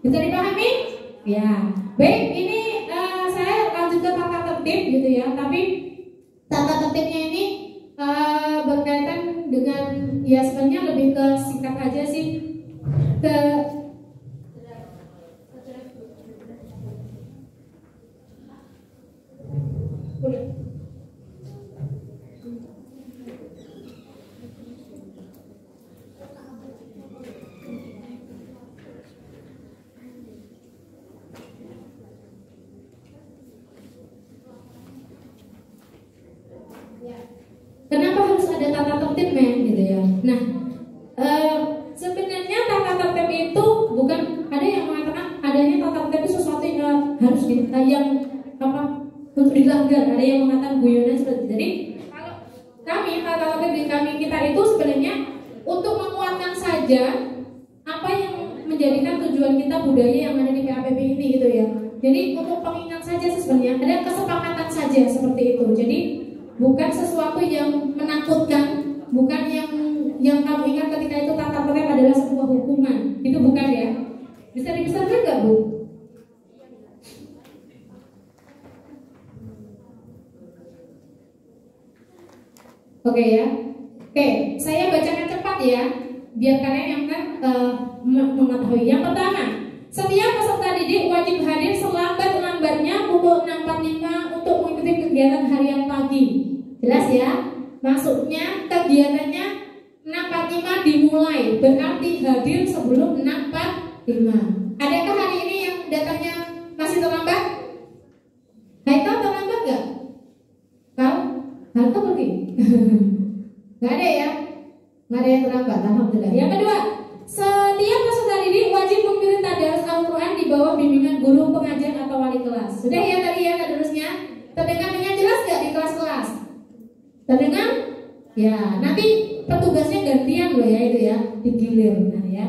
Bisa dipahami? Ya. Baik, ini saya lanjut ke tata tertib gitu ya. Tapi tata tertibnya ini berkaitan dengan ya sebenarnya lebih ke singkat aja sih. Nah, sebenarnya tata tertib itu bukan, ada yang mengatakan adanya tata tertib itu sesuatu yang harus yang apa untuk dilanggar. Ada yang mengatakan guyonan seperti itu. Jadi kalau kami tata tertib di kami kita itu sebenarnya untuk menguatkan saja apa yang menjadikan tujuan kita budaya yang ada di PAPP ini gitu ya. Jadi untuk pengingat saja sebenarnya ada kesepakatan saja seperti itu. Jadi bukan sesuatu yang menakutkan, bukan yang kamu ingat ketika itu tata tertib adalah sebuah hukuman. Itu bukan ya. Bisa dibesarkan nggak Bu? Oke ya. Oke, saya bacakan cepat ya, biar kalian yang kan mengetahui. Yang pertama, setiap peserta didik wajib hadir selambat-lambatnya pukul 6.45 untuk mengikuti kegiatan harian pagi. Jelas ya? Maksudnya kegiatannya 6.45 dimulai, berarti hadir sebelum 6.45. Adakah hari ini yang datangnya masih terlambat? Haikal terlambat nggak? Kau? Haikal pergi? Nggak ada ya? Nggak ada yang terlambat, alhamdulillah. Yang kedua, setiap peserta didik wajib mengikuti tadarus Al-Quran di bawah bimbingan guru pengajar atau wali kelas. Sudah ya tadi ya tadarusnya? Terdengar dengan jelas nggak di kelas-kelas? Terdengar? Ya, nanti petugasnya gantian loh ya itu ya, digilir nah ya.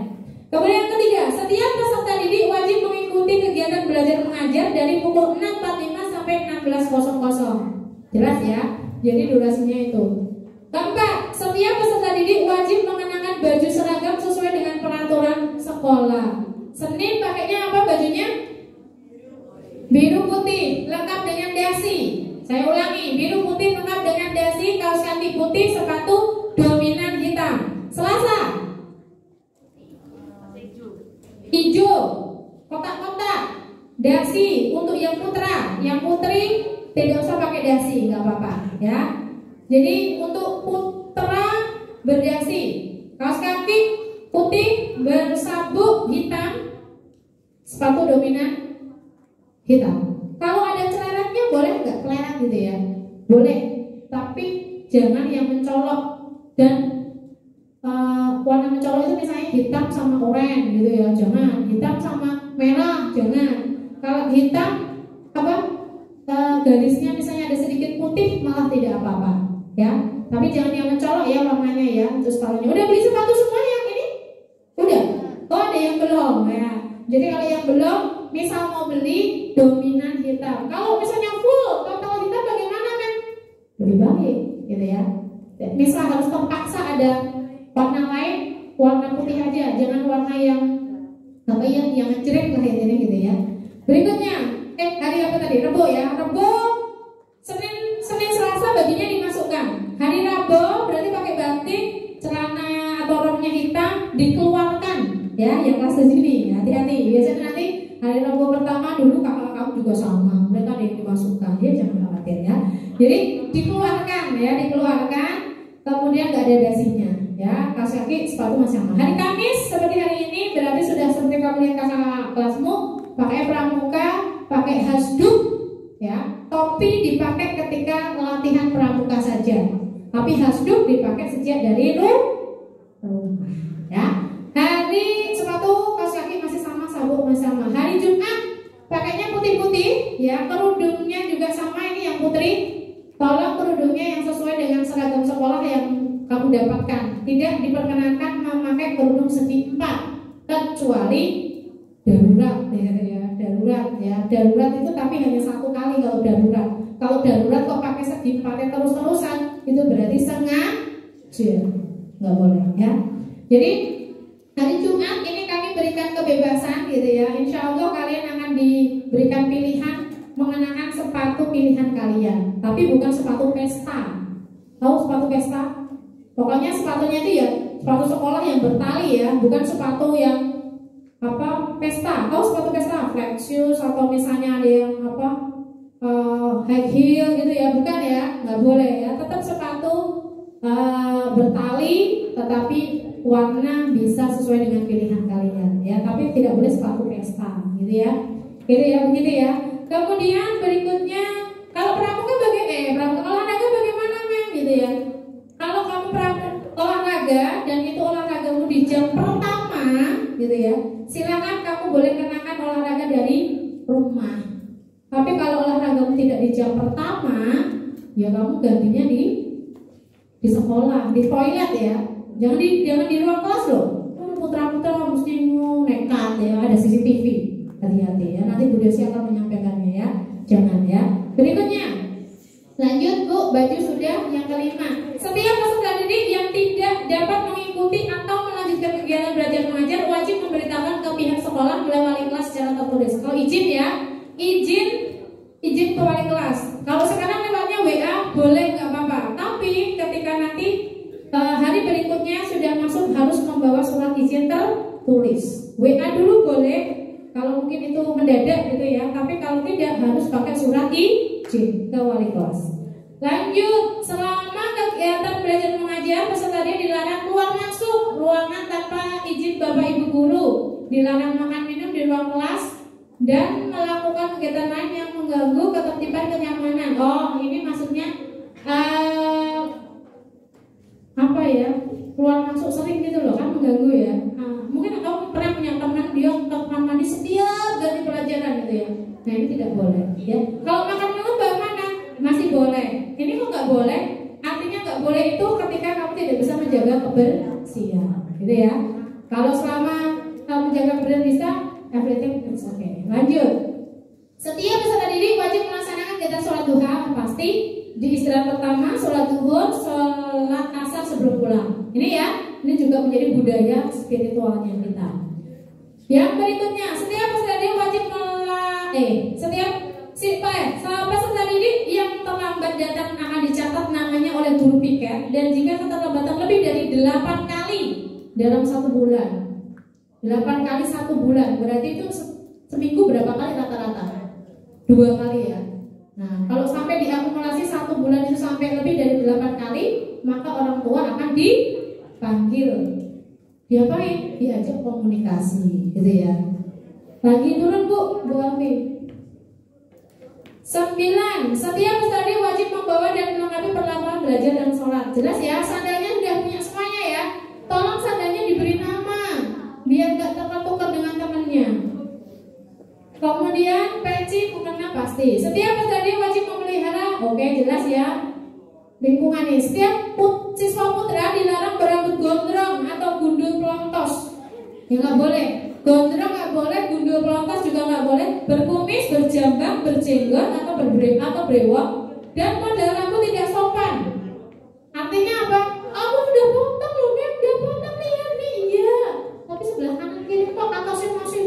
Kemudian yang ketiga, setiap peserta didik wajib mengikuti kegiatan belajar mengajar dari pukul 6.45 sampai 16.00. Jelas ya? Jadi durasinya itu. Keempat, setiap peserta didik wajib mengenakan baju seragam sesuai dengan peraturan sekolah. Senin pakainya apa bajunya? Biru putih, lengkap dengan dasi. Saya ulangi, biru putih lengkap dengan dasi, kaos kaki putih, sepatu dominan hitam. Selasa, hijau, kotak-kotak, dasi untuk yang putra, yang putri tidak usah pakai dasi, nggak apa-apa ya. Jadi untuk putra berdasi, kaos kaki putih bersabuk hitam, sepatu dominan hitam. Kalau ada celeraknya boleh nggak celerak gitu ya? Boleh, tapi jangan yang mencolok dan warna mencolok itu misalnya hitam sama oranye gitu ya, jangan. Hitam sama merah, jangan. Kalau hitam apa garisnya misalnya ada sedikit putih malah tidak apa-apa ya. Tapi jangan yang mencolok ya warnanya ya. Terus sepatunya udah beli sepatu semua yang ini? Udah? Oh ada yang belum ya. Jadi kalau yang belum, misal mau beli dominan hitam. Kalau misalnya full total hitam bagaimana kan? Lebih baik gitu ya. Misal harus terpaksa ada warna lain, warna putih aja, jangan warna yang apa yang ngejreng lah intinya gitu ya. Berikutnya, hari apa tadi? Rebo ya. Rebo, Senin, Selasa bajunya dimasukkan. Hari Rabu berarti pakai batik, celana atau romnya hitam dikeluarkan ya, yang kelas sini hati-hati. Biasanya nanti hari Rabu pertama dulu kakak kamu juga sama, mereka ada yang dimasukkan ya, jangan khawatir ya. Jadi dikeluarkan ya, dikeluarkan. Kemudian nggak ada dasinya ya, kaos kaki sepatu masih sama. Hari Kamis seperti hari ini berarti sudah seperti kamu lihat kakak kelasmu pakai pramuka, pakai hasduk ya. Topi dipakai ketika latihan pramuka saja, tapi hasduk dipakai sejak dari rumah ya. Hari sepatu kaos kaki masih sama, sabuk masih sama. Hari Jumat pakainya putih-putih ya, kerudungnya juga sama. Ini yang putri, tolong kerudungnya yang sesuai dengan seragam sekolah yang kamu dapatkan. Tidak diperkenankan memakai kerudung segi 4 kecuali darurat ya, darurat ya. Darurat itu tapi hanya 1 kali kalau darurat. Kalau darurat kok pakai segi 4 terus-terusan, itu berarti sengaja, nggak boleh ya. Jadi hari Jumat ini kami berikan kebebasan gitu ya. Insya Allah kalian akan diberikan pilihan mengenakan sepatu pilihan kalian, tapi bukan sepatu pesta. Tahu sepatu pesta? Pokoknya sepatunya itu ya sepatu sekolah yang bertali ya, bukan sepatu yang apa pesta. Tahu sepatu pesta? Flat shoes atau misalnya ada yang apa high heel gitu ya, bukan ya, nggak boleh ya. Tetap sepatu bertali, tetapi warna bisa sesuai dengan pilihan kalian ya. Tapi tidak boleh sepatu pesta gitu ya. Gitu ya, begitu ya. Kemudian berikutnya, kalau pramuka pramuka olahraga bagaimana Mem gitu ya? Kalau kamu olahraga olahraga dan itu olahragamu di jam pertama gitu ya, silakan kamu boleh kenakan olahraga dari rumah. Tapi kalau olahragamu tidak di jam pertama, ya kamu gantinya di sekolah, di toilet ya. Jangan di ruang kelas loh. Putra-putra mesti nekat ya, ada CCTV. Hati-hati ya, nanti Bu Desi akan menyampaikannya ya. Jangan ya. Berikutnya, lanjut Bu, baju sudah. Yang kelima, setiap peserta didik yang tidak dapat mengikuti atau melanjutkan kegiatan belajar mengajar wajib memberitahukan ke pihak sekolah melalui wali kelas secara tertulis. Kalau izin ya, izin ke wali kelas. Kalau sekarang lewatnya WA boleh, nggak apa-apa. Tapi ketika nanti hari berikutnya sudah masuk harus membawa surat izin tertulis. WA dulu boleh, kalau mungkin itu mendadak gitu ya. Tapi kalau tidak harus pakai surat izin ke wali kelas. Lanjut, selama kegiatan belajar mengajar peserta dia dilarang keluar masuk ruangan tanpa izin Bapak Ibu guru, dilarang makan minum di ruang kelas, dan melakukan kegiatan lain yang mengganggu ketertiban kenyamanan. Oh, ini maksudnya apa ya? Keluar masuk sering gitu loh, kan mengganggu ya. Mungkin kamu pernah punya teman dia kamar mandi setiap ganti pelajaran gitu ya. Nah, ini tidak boleh ya. Kalau makan minum bagaimana? Masih boleh. Ini kok nggak boleh? Artinya nggak boleh itu ketika kamu tidak bisa menjaga kebersihan, gitu ya. Kalau selama kamu menjaga kebersihan bisa, everything is okay. Lanjut. Setiap peserta didik wajib melaksanakan kegiatan sholat duha pasti di istirahat pertama, sholat zuhur, sholat asar sebelum pulang. Ini ya, ini juga menjadi budaya spiritualnya kita. Yang berikutnya, setiap peserta didik wajib peserta didik yang terlambat datang akan dicatat namanya oleh guru piket, dan jika keterlambatan lebih dari 8 kali dalam 1 bulan. 8 kali 1 bulan, berarti itu seminggu berapa kali rata-rata? 2 kali ya. Nah, kalau sampai diakumulasi 1 bulan itu sampai lebih dari 8 kali, maka orang tua akan dipanggil. Diapain? Diajak komunikasi, gitu ya. Lagi turun Bu Alfi. 9. Setiap peserta wajib membawa dan melengkapi perlengkapan belajar dan sholat. Jelas ya, sandalnya sudah punya semuanya ya. Tolong sandalnya diberi nama, biar gak tertukar dengan temannya. Kemudian peci mukena pasti. Setiap peserta wajib memelihara, oke jelas ya, lingkungan ini. Setiap siswa putra dilarang berambut gondrong atau gundul pelontos. Ya nggak boleh. Gondrong nggak boleh, gundul pelontos juga nggak boleh. Berkumis, berjambang, berjenggot atau brewok, dan model rambut tidak sopan. Artinya apa? Aku udah potong loh, udah potong lihat nih, iya. Tapi sebelah kanan kiri kok atasnya masih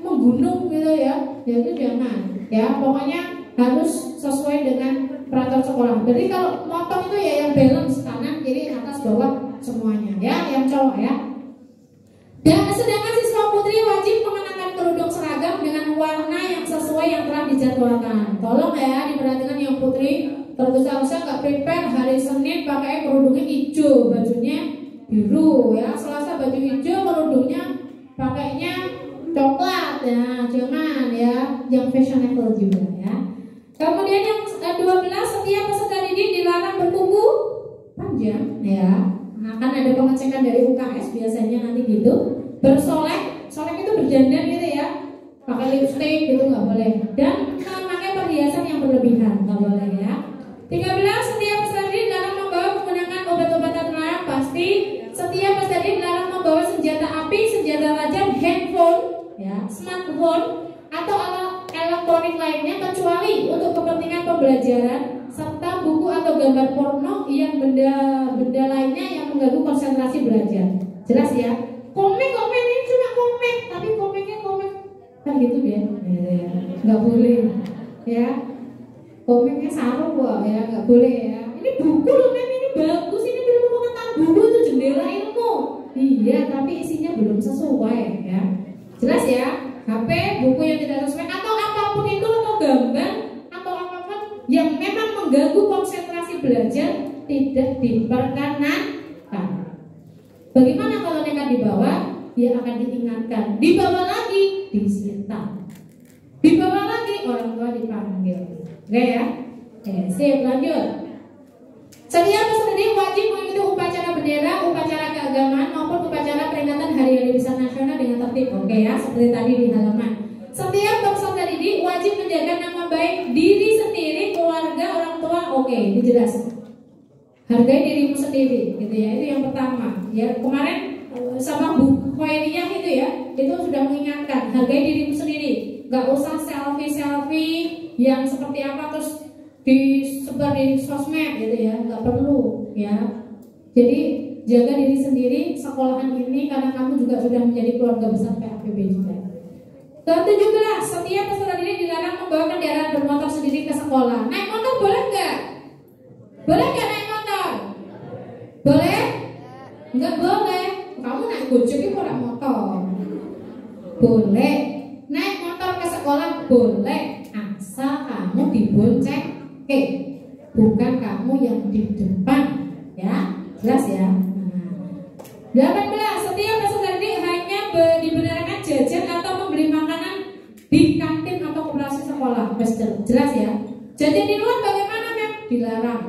menggunung gitu ya. Ya itu jangan. Ya pokoknya harus sesuai dengan peraturan sekolah. Jadi kalau motong itu ya yang balance kanan kiri atas bawah semuanya ya, yang cowok ya. Dan sedangkan siswa putri wajib mengenakan kerudung seragam dengan warna yang sesuai yang telah dijadwalkan. Tolong ya diperhatikan yang putri, tergesa-gesa nggak prepare hari Senin pakai kerudungnya hijau, bajunya biru ya. Selasa baju hijau, kerudungnya pakainya coklat ya, jangan ya, yang fashionable juga ya. Kemudian yang 12, setiap peserta didik dilarang berkuku panjang ya. Akan ada pengecekan dari UKS biasanya nanti gitu. Bersolek, solek itu berdandan gitu ya, pakai lipstick gitu nggak boleh. Dan memakai perhiasan yang berlebihan nggak boleh ya. 13, setiap peserta didik dilarang membawa menggunakan obat-obatan terlarang pasti. Setiap peserta didik dilarang membawa senjata api, senjata tajam, handphone ya, smartphone atau alat elektronik lainnya kecuali untuk kepentingan pembelajaran, serta buku atau gambar porno yang benda lainnya yang mengganggu konsentrasi belajar. Jelas ya? Komik ini cuma komik, tapi komiknya komik kan gitu deh. Nggak boleh ya. Komiknya saru kok ya, nggak boleh ya. Ini buku loh Mem, ini bagus, ini belum mengetahui buku itu jendela ilmu. Iya, tapi isinya belum sesuai ya. Jelas ya? HP, buku yang tidak sesuai atau apapun itu, atau gambar atau apapun yang memang mengganggu konsentrasi belajar tidak diperkenankan. Bagaimana kalau nekat dibawa? Dia akan diingatkan. Dibawa lagi, disita. Dibawa lagi, orang tua dipanggil. Oke ya? Oke, sip, lanjut. Setiap peserta didik wajib mengikuti upacara bendera menyelenggara upacara keagamaan maupun upacara peringatan Hari Warisan Nasional dengan tertib. Oke ya, seperti tadi di halaman. Setiap peserta didik wajib menjaga nama baik diri sendiri, keluarga, orang tua. Oke, dijelas. Hargai dirimu sendiri, gitu ya. Itu yang pertama. Ya, kemarin sama Bu Khairiyah itu ya, itu sudah mengingatkan hargai dirimu sendiri. Gak usah selfie yang seperti apa terus disebar di sosmed gitu ya, nggak perlu ya. Jadi jaga diri sendiri sekolahan ini karena kamu juga sudah menjadi keluarga besar PAPB juga. Ke-17, setiap peserta didik dilarang membawa kendaraan bermotor sendiri ke sekolah. Naik motor boleh nggak? Boleh nggak naik motor? Boleh? Nggak boleh. Kamu naik gojek itu orang motor. Boleh. Naik motor ke sekolah boleh, asal kamu dibonceng. Oke, bukan kamu yang di depan, ya, jelas ya. 18, setiap peserta didik hanya dibenarkan jajan atau membeli makanan di kantin atau koperasi sekolah. Jelas ya. Jajan di luar bagaimana, Mem? Dilarang.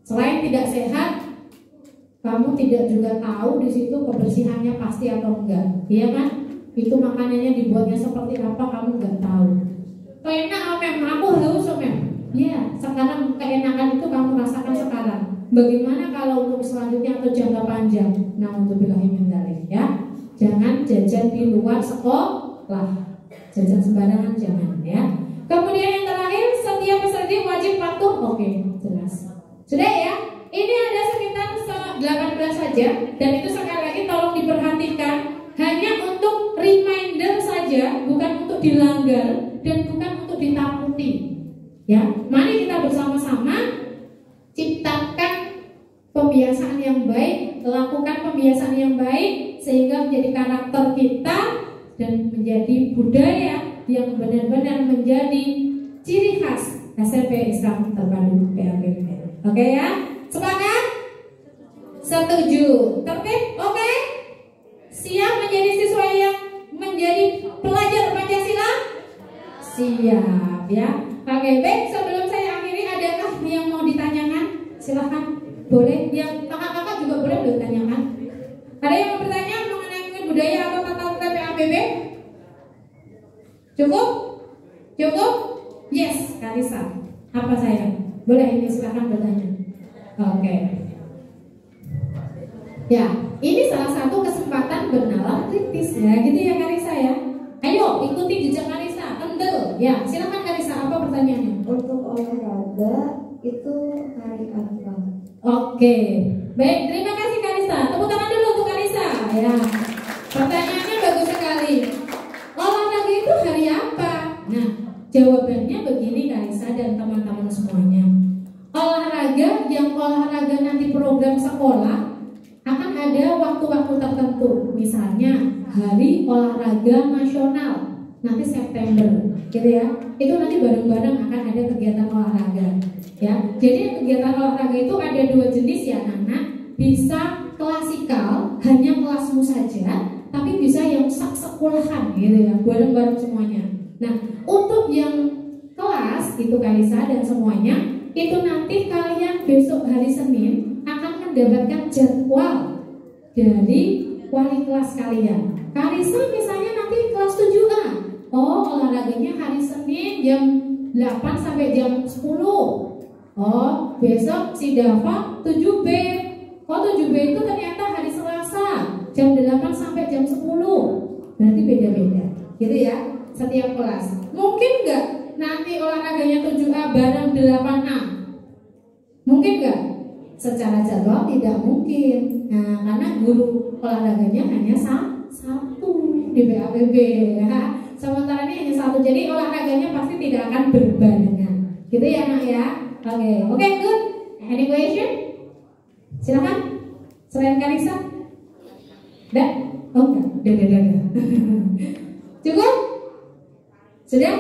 Selain tidak sehat, kamu tidak juga tahu di situ kebersihannya pasti atau enggak, iya kan? Itu makanannya dibuatnya seperti apa kamu nggak tahu. Enak, Mem, aku haus, Mem. Ya, sekarang keenakan itu kamu rasakan sekarang. Bagaimana kalau untuk selanjutnya atau jangka panjang? Nah, untuk billahi ya. Jangan jajan di luar sekolah. Jajan sembarangan jangan ya. Kemudian yang terakhir, setiap peserta wajib patuh. Oke, jelas. Sudah ya? Ini ada sekitar 18 saja dan itu sekali lagi tolong diperhatikan hanya untuk reminder saja, bukan untuk dilanggar dan bukan untuk ditakuti. Ya, mari kita bersama-sama ciptakan pembiasaan yang baik, lakukan pembiasaan yang baik sehingga menjadi karakter kita dan menjadi budaya yang benar-benar menjadi ciri khas SMP Islam Terpadu PAPB. Oke ya, sepakat? Setuju? Tertib? Oke? Siap menjadi siswa yang menjadi pelajar Pancasila? Siap ya. Oke, baik, sebelum saya akhiri, adakah yang mau ditanyakan? Silahkan, boleh. Yang kakak-kakak juga boleh ditanyakan. Ada yang mau bertanya mengenai budaya atau tata tertib PAPB? Cukup? Cukup? Yes, Karisa. Apa sayang? Boleh, ini silahkan bertanya. Oke. Ya, ini salah satu kesempatan bernalar kritis ya, gitu ya Karisa ya. Ayo ikuti jejak Karisa, kendel. Ya, silakan Karisa, apa pertanyaannya? Untuk olahraga itu hari apa? Oke, baik, terima kasih Karisa. Tepuk tangan dulu untuk Karisa. Ya, pertanyaannya bagus sekali. Olahraga itu hari apa? Nah, jawabannya begini Karisa dan teman-teman semuanya. Olahraga yang olahraga nanti program sekolah akan ada waktu-waktu tertentu. Misalnya Hari Olahraga Nasional nanti September, gitu ya. Itu nanti bareng-bareng akan ada kegiatan olahraga, ya. Jadi kegiatan olahraga itu ada dua jenis ya, anak. Bisa klasikal, hanya kelasmu saja, tapi bisa yang sekolahan, gitu ya, bareng-bareng semuanya. Nah, untuk yang kelas itu Kalisa dan semuanya, itu nanti kalian besok hari Senin akan mendapatkan jadwal dari wali kelas kalian. Karisa misalnya nanti kelas 7A. Oh, olahraganya hari Senin jam 8 sampai jam 10. Oh, besok si Dava 7B. Oh, 7B itu ternyata hari Selasa jam 8 sampai jam 10. Berarti beda-beda. Gitu ya, setiap kelas. Mungkin nggak nanti olahraganya 7A bareng 8A? Mungkin nggak? Secara jadwal tidak mungkin. Nah, karena guru olahraganya hanya satu di PAPB ya. Sementara ini hanya satu, jadi olahraganya pasti tidak akan berbarengan. Gitu ya nak ya. Oke, good. Any question? Silakan. Selain Karisa? Dah? Oh enggak. Dah. Cukup? Sudah?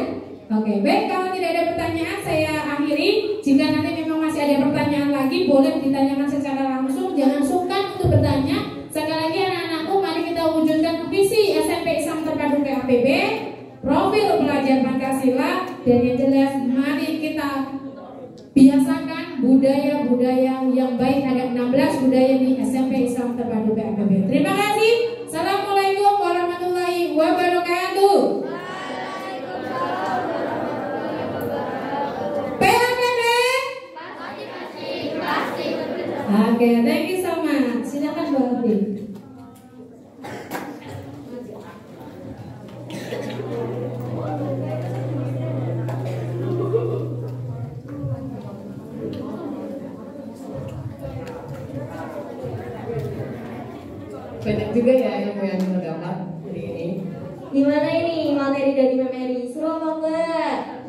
Oke, baik, kalau tidak ada pertanyaan saya akhiri. Jika nanti memang masih ada pertanyaan lagi, boleh ditanyakan secara langsung. Jangan sungkan untuk bertanya. Sekali lagi anak-anakku, mari kita wujudkan visi SMP Islam Terpadu PAPB, profil pelajar Pancasila, dan yang jelas mari kita biasakan budaya-budaya yang baik. Ada 16 budaya di SMP Islam Terpadu PAPB. Terima kasih. Assalamualaikum warahmatullahi wabarakatuh. PAPB. Oke, thank you so much. Silakan Bu Alfi. Banyak juga ya yang terdapat hari ini. Gimana ini materi dari Mem Eri? Seru apa enggak?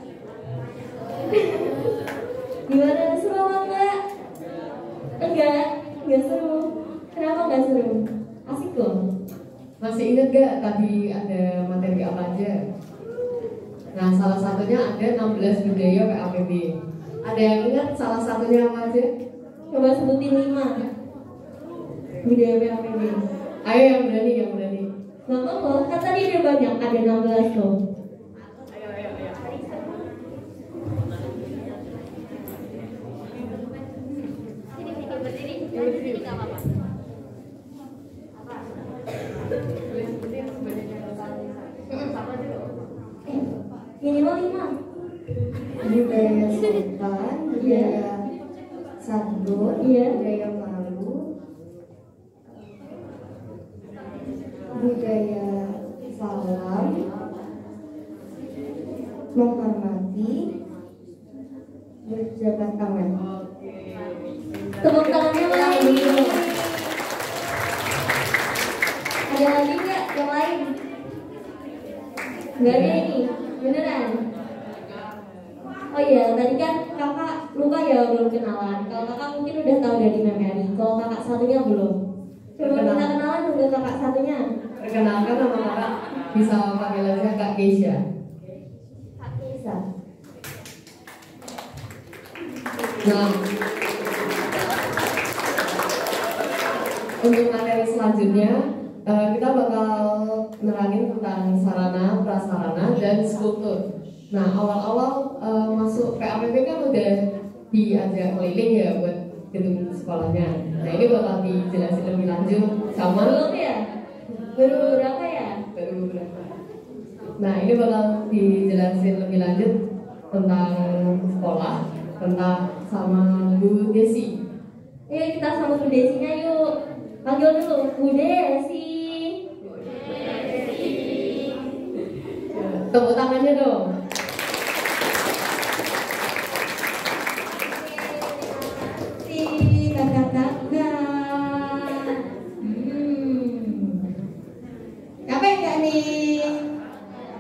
Gimana, seru apa enggak? Enggak seru. Kenapa enggak seru? Asik loh. Masih ingat gak tadi ada materi apa aja? Nah, salah satunya ada 16 budaya PAPB. Ada yang ingat salah satunya apa aja? Coba sebutin 5 budaya PAPB. Ayo yang berani. Gak apa-apa, kan tadi ada banyak, ada 16 loh. Minimal 5. Budaya sopan, budaya santun, budaya malu, budaya salam, menghormati, berjabat tangan. Tepuk tangannya mana dulu? Ada lagi nggak yang lain? Nggak ada ini, beneran? Oh iya, tadi kan kakak lupa ya belum kenalan. Kalau kakak mungkin udah tahu dari Mem Eri. Kalau kakak satunya belum. Coba kita kenalan dulu kakak satunya. Perkenalkan nama kakak, bisa panggil aja Kak Keisha. Bisa. Nah, untuk materi selanjutnya kita bakal nerangin tentang sarana, prasarana, dan struktur. Nah, awal-awal masuk PAPB kan udah diajak keliling ya buat gedung sekolahnya. Nah, ini bakal dijelasin lebih lanjut sama Belum ya? Baru berapa ya? baru berapa. Nah, ini bakal dijelasin lebih lanjut tentang sekolah, tentang sama Bu Desi. Yuk kita sama Bu Desinya yuk. Panggil dulu Bu Desi. Tepuk tangannya dong. Kakak-kakak. Capek gak nih?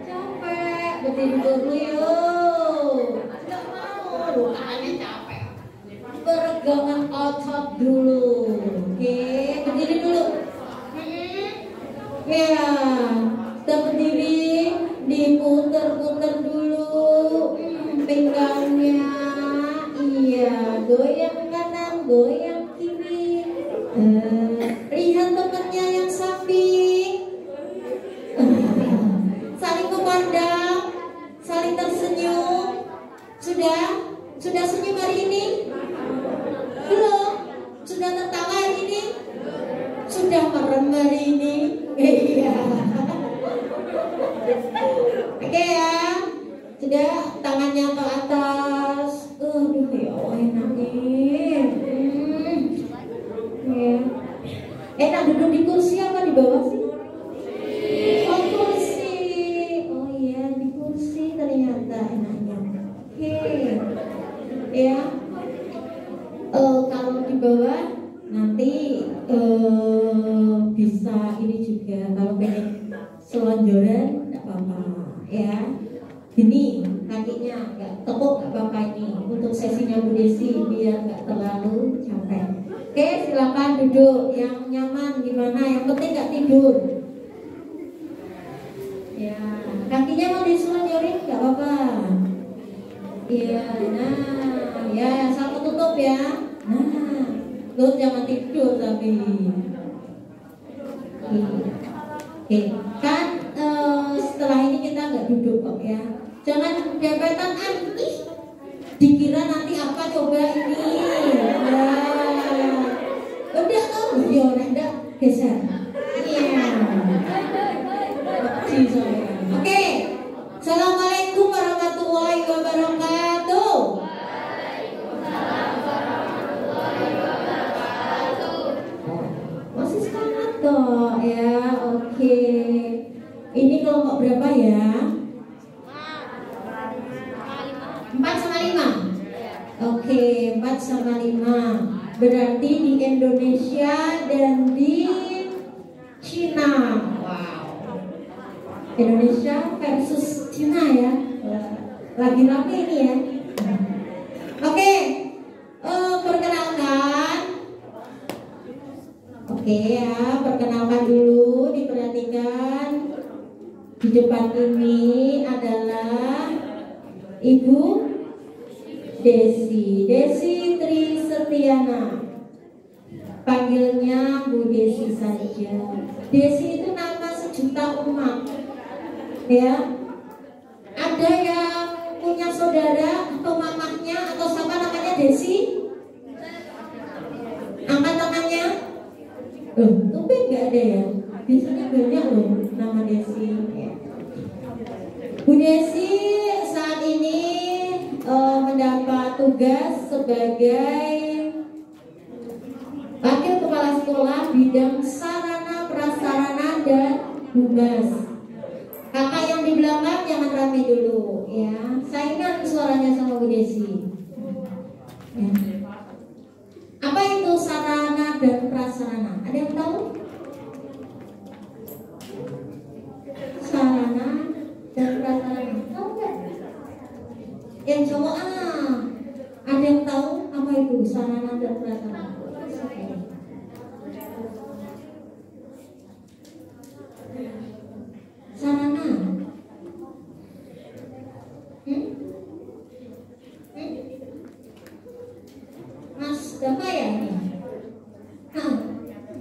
Capek. Berdiri dulu yuk. Gak mau. Doanya capek. Peregangan otot dulu. Oke, berdiri dulu. Ya, kita berdiri, diputer-puter dulu pinggangnya. Iya, goyang kanan, goyang kiri. Lihat temannya yang samping. Saling memandang, saling tersenyum. Sudah senyum hari ini? Belum? Sudah tertawa hari ini? Sudah merem hari ini? Iya. Oke ya. Sudah, tangannya ke atas. Aduh ya Allah, enak nih. Ya. Enak duduk di kursi apa di bawah sih? Oh kursi. Oh iya, di kursi ternyata enaknya. Oke. Ya. Kalau di bawah nanti bisa ini juga, kalau pengen selonjoran tidak apa-apa ya. Ini kakinya nggak tepuk nggak apa-apa, ini untuk sesinya Bu Desi biar nggak terlalu capek. Oke, silakan duduk yang nyaman, gimana, yang penting nggak tidur ya. Kakinya mau diselonjorin nggak apa-apa. Iya, nah ya, satu tutup ya. Nah, lu jangan tidur tapi. Oke, kan setelah ini kita nggak duduk kok ya. Jangan dempetan ih. Dikira nanti apa coba ini? Nah, udah tahu ya, udah geser. Iya. Oke. Assalamualaikum warahmatullahi wabarakatuh. Masih semangat toh ya. Oke. Ini kelompok berapa ya? 4/5. Oke, 4/5. Berarti di Indonesia dan di Cina. Wow. Indonesia versus Cina ya. Lagi rame ini ya. Oke. Perkenalkan. Oke ya, perkenalkan dulu, diperhatikan. Di depan ini adalah Ibu Desi Tristiana. Panggilnya Bu Desi saja. Desi itu nama sejuta umat. Ya. Ada yang punya saudara atau mamahnya atau siapa namanya Desi? Angkat tangannya. Tapi nggak ada ya. Biasanya banyak loh nama Desi. Ya. Bu Desi saat ini mendapat tugas sebagai Wakil Kepala Sekolah bidang sarana prasarana dan humas. Kakak yang di belakang jangan rame dulu ya. Saingan suaranya sama Bu Desi. Ya. Apa itu sarana dan prasarana? Ada yang tahu? Sarana dan prasarana. Tahu nggak? Yang cowok ada yang tahu apa itu sarana dan prasarana? Sarana. Mas Dava ya ini?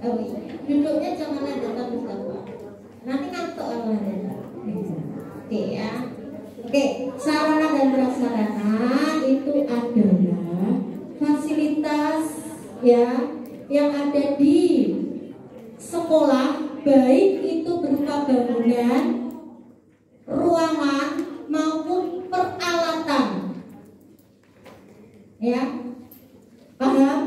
Oh iya. Duduknya jangan ada terus Dava. Nanti ngantuk kalau ada. Oke ya. Oke, sarana dan prasarana itu adalah fasilitas ya yang ada di sekolah, baik itu berupa bangunan, ruangan maupun peralatan. Ya. Paham?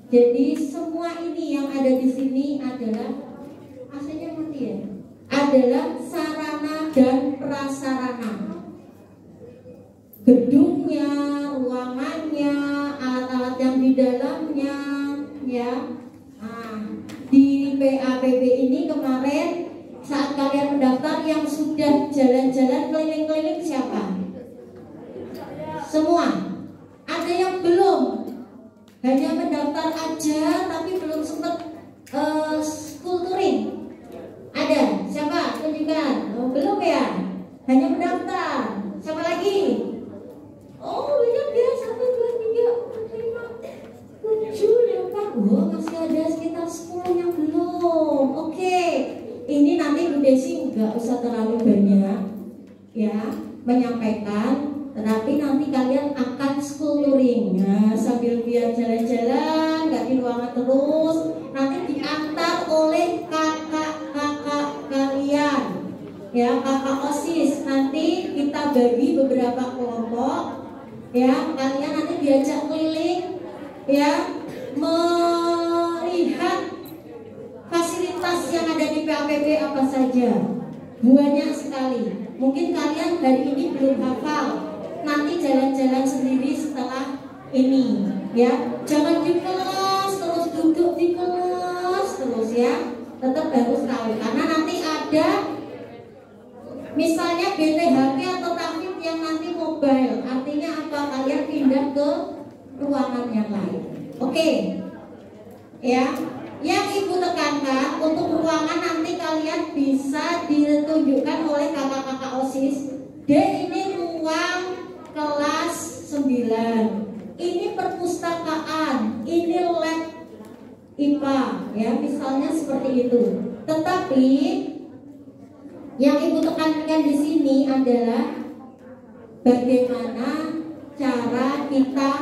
Jadi semua ini yang ada di sini adalah AC-nya mati ya. Adalah sarana dan prasarana. Gedungnya, ruangannya, alat-alat yang di dalamnya, ya. Di PAPB ini kemarin saat kalian mendaftar yang sudah jalan-jalan keliling-keliling siapa? Semua. Ada yang belum, hanya mendaftar aja tapi belum sempat school touring. Ada? Siapa? Tunjukkan. Belum ya? Hanya mendaftar. Siapa lagi? Oh banyak ya. 1, 2, 3, 4, 5, 7, 8. Oh masih ada sekitar 10 yang belum. Oke. Ini nanti Bu Desi nggak usah terlalu banyak ya menyampaikan. Tetapi nanti kalian akan school touring. Nah, sambil biar jalan-jalan, nggak di ruangan terus. Nanti diantar oleh kakak-kakak kalian, ya kakak OSIS. Nanti kita bagi beberapa kelompok, ya kalian nanti diajak keliling, ya melihat fasilitas yang ada di PAPB apa saja. Banyak sekali. Mungkin kalian hari ini belum hafal. Nanti jalan-jalan sendiri setelah ini ya. Jangan di kelas terus duduk di kelas terus ya. Tetap harus tahu karena nanti ada misalnya BTHP atau tahfidz yang nanti mobile. Artinya apa? Kalian pindah ke ruangan yang lain. Oke. Ya. Yang Ibu tekankan untuk ruangan nanti kalian bisa ditunjukkan oleh kakak-kakak OSIS. D ini ruang kelas 9. Ini perpustakaan, ini lab IPA, ya misalnya seperti itu. Tetapi yang Ibu tekankan di sini adalah bagaimana cara kita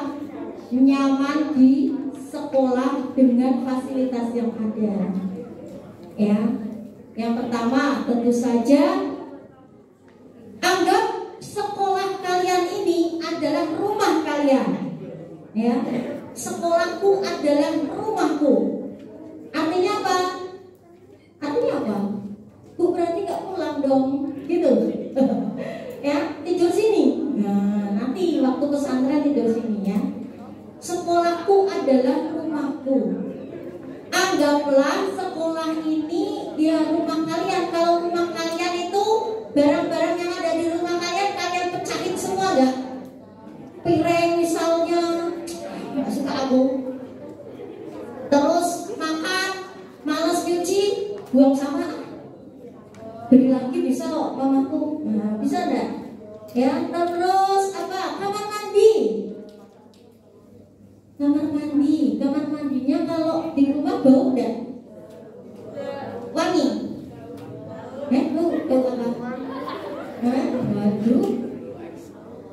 nyaman di sekolah dengan fasilitas yang ada. Ya, yang pertama tentu saja anggap sekolah kalian ini adalah rumah kalian. Ya, sekolahku adalah rumahku. Artinya apa? Artinya apa? Bu, berarti nggak pulang dong, gitu. Ya, tidur sini. Nah, nanti waktu pesantren tidur sini ya. Sekolahku adalah rumahku. Anggaplah sekolah ini ya rumah kalian. Kalau rumah kalian itu barang-barang yang ada di rumah kalian pecahin semua gak? Piring misalnya, nggak suka aku. Terus makan, males nyuci, buang sama. Beli lagi bisa kok mamaku. Nah, bisa enggak? Ya, terus apa? Kamar mandi. Kamar mandinya kalau di rumah bau enggak? Wangi. Bau apa? Waduh.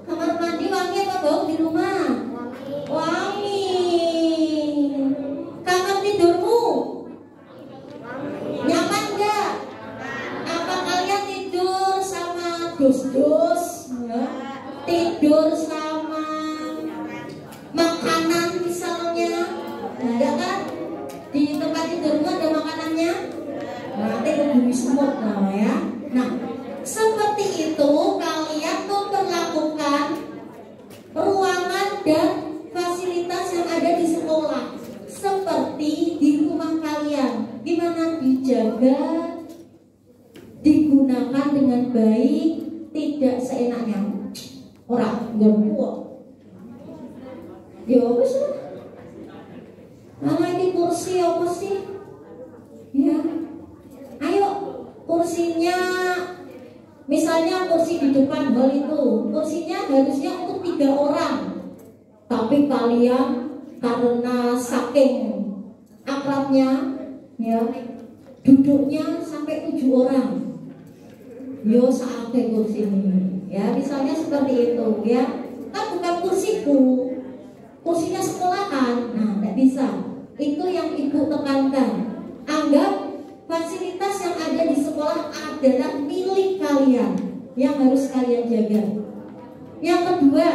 Kamar mandi wangi apa bau di rumah? Wangi. Kamar tidurmu nyaman enggak? Apa kalian tidur sama dus-dus? Tidur sama makanan misalnya? Enggak kan? Di tempat tidurmu ada makanannya? Nanti bumi semut ya. Nah, seperti itu kalian memperlakukan ruangan dan fasilitas yang ada di sekolah seperti di rumah kalian. Gimana? Dijaga, digunakan dengan baik, tidak seenaknya. Orang nggak ya wis lah. Ini kursi apa sih? Ya, ayo kursinya. Misalnya kursi di depan hall itu, kursinya harusnya untuk 3 orang. Tapi kalian karena saking akrabnya, ya duduknya sampai 7 orang. Yo saatnya kursi ini, ya misalnya seperti itu, ya kan bukan kursiku, kursinya sekolahan. Nah, tidak bisa. Itu yang ibu tekankan. Anggap fasilitas yang ada di sekolah adalah milik kalian yang harus kalian jaga. Yang kedua,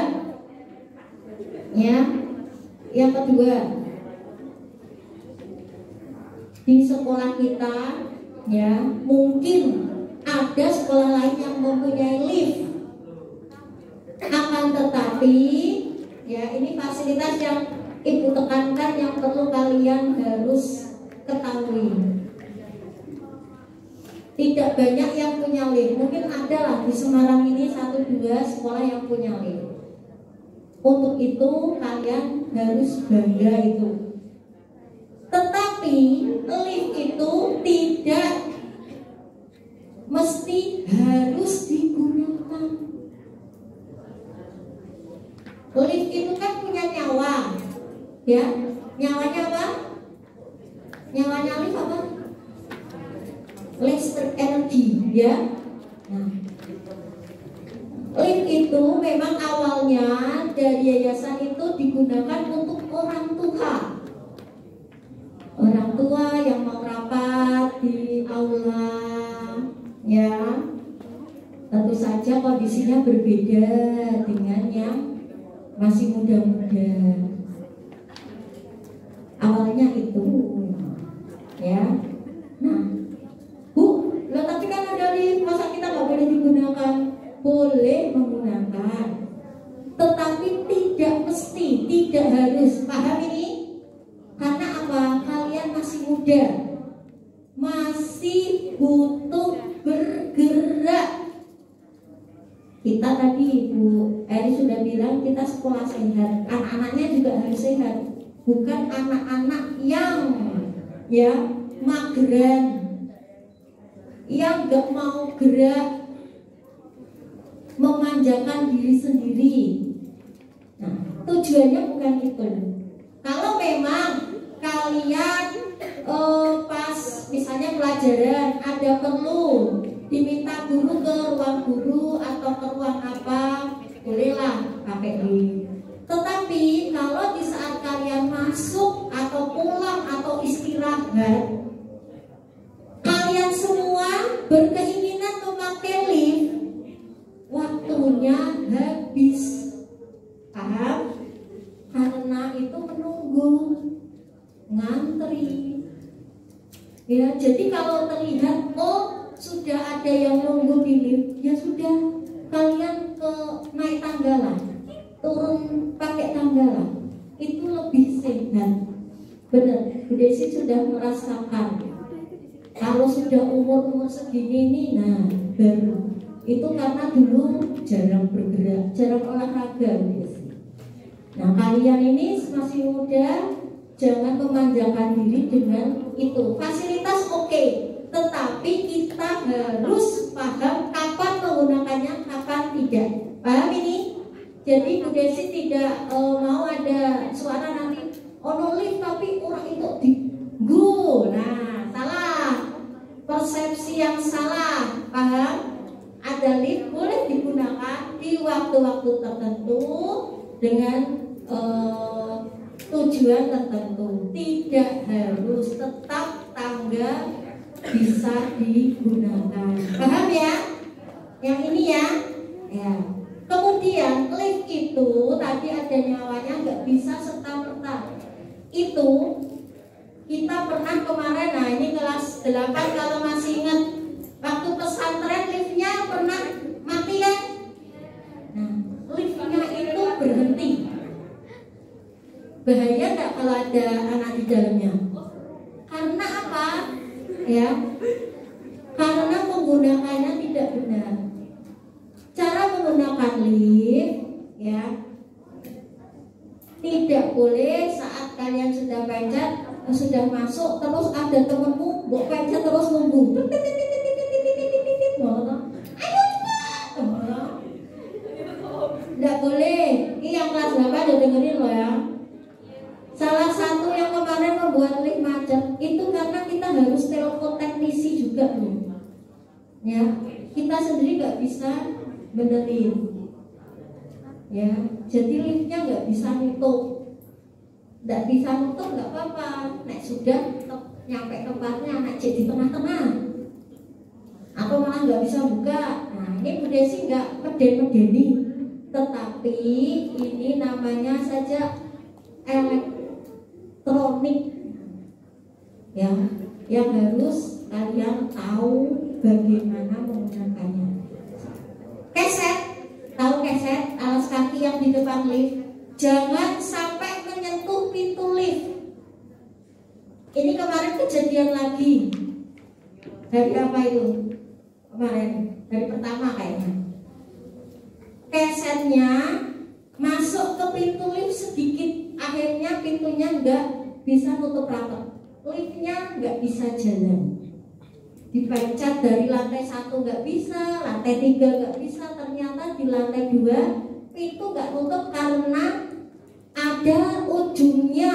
di sekolah kita, ya mungkin ada sekolah lain yang mempunyai lift. Akan tetapi, ya ini fasilitas yang ibu tekankan yang perlu kalian harus ketahui. Tidak banyak yang punya lift. Mungkin ada lah di Semarang ini 1-2 sekolah yang punya lift. Untuk itu kalian harus bangga itu. Tetapi lift itu tidak mesti harus digunakan. Lift itu kan punya nyawa, ya. Nyawanya apa? Nyawanya lift apa? Listrik energi, ya. Nah, lift itu memang awalnya dari yayasan itu digunakan untuk orang tua yang mau rapat di aula, ya. Tentu saja kondisinya berbeda dengan yang masih muda-muda. Awalnya itu, ya. Nah, Bu, tapi kan ada lift, masa kita nggak boleh digunakan? Boleh menggunakan, tetapi tidak mesti, tidak harus. Paham ini? Karena apa? Kalian masih muda, masih butuh bergerak. Kita tadi Bu Eri sudah bilang kita sekolah sehat, anak-anaknya juga harus sehat, bukan anak-anak yang ya mageran, yang gak mau gerak, memanjakan diri sendiri. Nah, tujuannya bukan itu. Kalau memang kalian pas misalnya pelajaran ada perlu diminta guru ke ruang guru atau ke ruang apa, bolehlah pakai lift. ada bis. Paham? Karena itu menunggu, ngantri. Ya, jadi kalau terlihat oh sudah ada yang nunggu di lift, ya sudah, kalian naik tangga lah, turun pakai tangga lah, itu lebih sehat. Benar, Bu Desi sudah merasakan. Kalau sudah umur segini nih, nah baru itu karena dulu jarang bergerak, jarang olahraga, Bu Desi. Nah kalian ini masih muda, jangan memanjakan diri dengan itu. Fasilitas oke, tetapi kita harus paham kapan menggunakannya, kapan tidak. Paham ini? Jadi Bu Desi tidak mau ada suara nanti ono lift tapi orang itu di go. Nah salah, persepsi yang salah. Paham? Ada lift boleh digunakan di waktu-waktu tertentu dengan tujuan tertentu, tidak harus, tetap tangga bisa digunakan. Paham ya? Yang ini ya. Ya. Kemudian lift itu tadi ada nyawanya, nggak bisa serta-merta. Itu kita pernah kemarin, nah ini kelas 8 kalau masih ingat, waktu pesantren liftnya pernah mati kan? Nah, liftnya itu berhenti. Bahaya nggak kalau ada anak di dalamnya? Karena apa? Ya, karena menggunakannya tidak benar. Cara menggunakan lift, ya, tidak boleh saat kalian sudah pencet, sudah masuk, terus ada temanmu mau pencet terus nunggu. Ayo cepat, tidak boleh. Ini yang kelas 8 udah dengerin loh ya. Salah satu yang kemarin membuat lift macet itu karena kita harus telepon teknisi juga loh. Ya, kita sendiri nggak bisa benerin. Ya, jadi liftnya nggak bisa nutup. Nggak bisa nutup nggak apa-apa. Nek sudah nyampe tempatnya, nek jadi tengah-tengah. Atau malah nggak bisa buka. Nah, ini Bu Desi nggak meden-medeni, tetapi ini namanya saja elektronik, ya, yang harus kalian tahu bagaimana menggunakannya. Keset, tahu keset alas kaki yang di depan lift, jangan sampai menyentuh pintu lift. Ini kemarin kejadian lagi. Hari apa itu? Kemarin, hari pertama kayaknya. Kesetnya masuk ke pintu lift sedikit, akhirnya pintunya nggak bisa nutup rapat, liftnya nggak bisa jalan. Dipencet dari lantai 1 nggak bisa, lantai 3 nggak bisa, ternyata di lantai 2 pintu nggak tutup karena ada ujungnya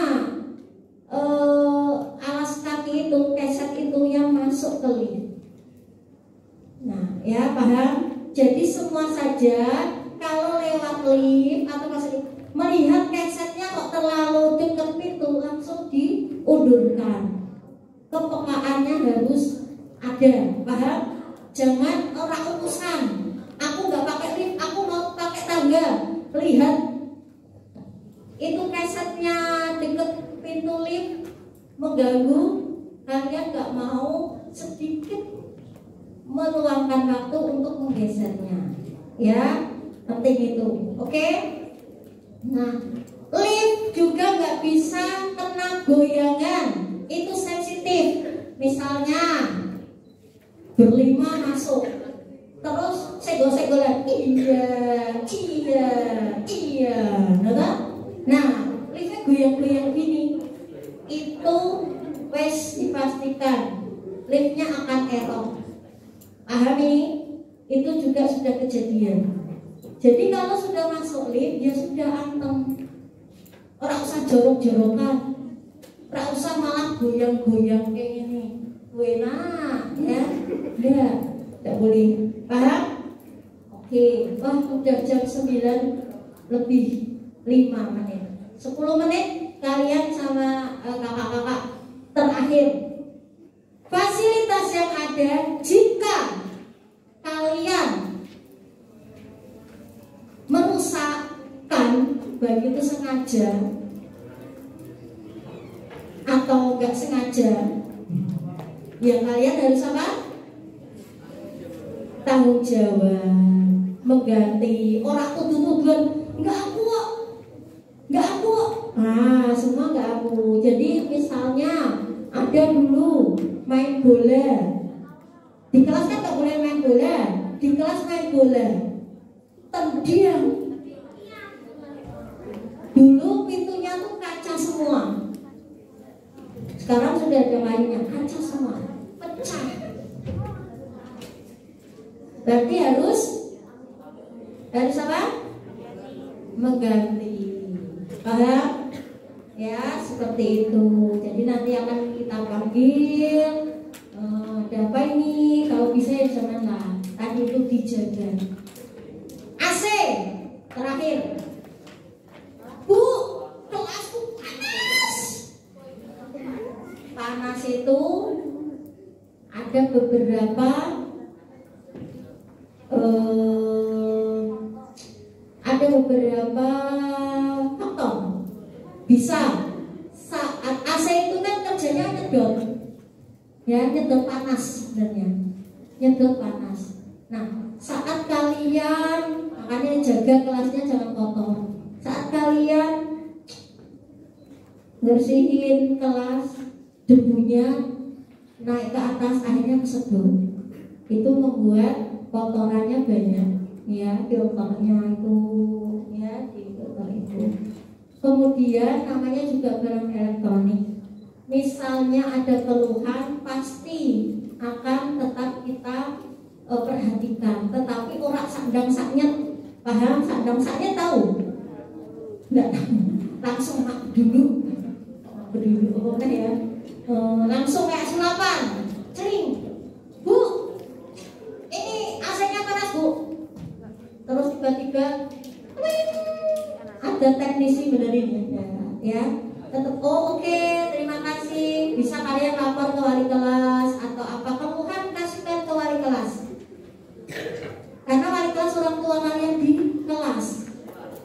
alas kaki itu, keset itu yang masuk ke lift. Nah ya paham? Jadi semua saja kalau lewat lift atau masuk melihat kesetnya kok terlalu dekat pintu, langsung diundurkan. Kepekaannya harus ada, paham? Jangan orang urusan. Aku nggak pakai lift, aku mau pakai tangga. Lihat itu kesetnya deket pintu lift mengganggu, kalian nggak mau sedikit meluangkan waktu untuk menggesernya. Ya, penting itu. Oke? Nah, lift juga nggak bisa kena goyangan. Itu sensitif. Misalnya berlima masuk, terus segol-segolan, iya, nah, liftnya goyang-goyang gini, itu wes dipastikan liftnya akan error. Paham ini? Itu juga sudah kejadian. Jadi kalau sudah masuk lift, ya sudah anteng, orang usah jorok-jorokan, orang usah malah goyang-goyang kayak gini. Enak ya, tidak boleh. Paham? Oke, wah udah jam 9 lebih 5 menit, 10 menit kalian sama kakak-kakak. Terakhir, fasilitas yang ada jika kalian merusak baik itu sengaja atau nggak sengaja, ya kalian harus apa? Tanggung jawab, mengganti. Orang tuduh-tuduhan, nggak aku kok, nggak aku kok. Nah, semua nggak aku. Jadi misalnya ada dulu main bola, di kelas kan nggak boleh main bola, di kelas main bola, terdiam. Dulu pintunya tuh kaca semua, sekarang sudah ada lainnya, kaca semua, pecah. Berarti harus apa? Mengganti. Paham? Ya, seperti itu. Jadi nanti akan kita panggil. Ada apa ini? Kalau bisa ya janganlah. Tadi itu dijaga. AC terakhir. Bu, kelasku panas. Panas itu ada beberapa faktor. Bisa saat AC itu kan kerjanya nyedot, ya nyedot panas sebenarnya, nyedot panas. Nah, saat kalian, makanya jaga kelasnya jangan kotor. Saat kalian bersihin kelas, debunya naik ke atas, akhirnya kesedot, itu membuat kotorannya banyak, ya filternya itu, ya di filter itu. Kemudian namanya juga barang elektronik. Misalnya ada keluhan, pasti akan tetap kita perhatikan. Tetapi orang sandang saknyet, paham? Sandang saknyet tahu? Enggak tahu. Langsung dulu, pokoknya ya. Langsung kayak sulapan, cering. Bu, ini AC-nya panas bu. Terus tiba-tiba ada teknisi benerin ya. Tetap oke, terima kasih. Bisa kalian lapor ke wali kelas atau apa keluhan, kasihkan ke wali kelas. Karena wali kelas orang tua kalian di kelas.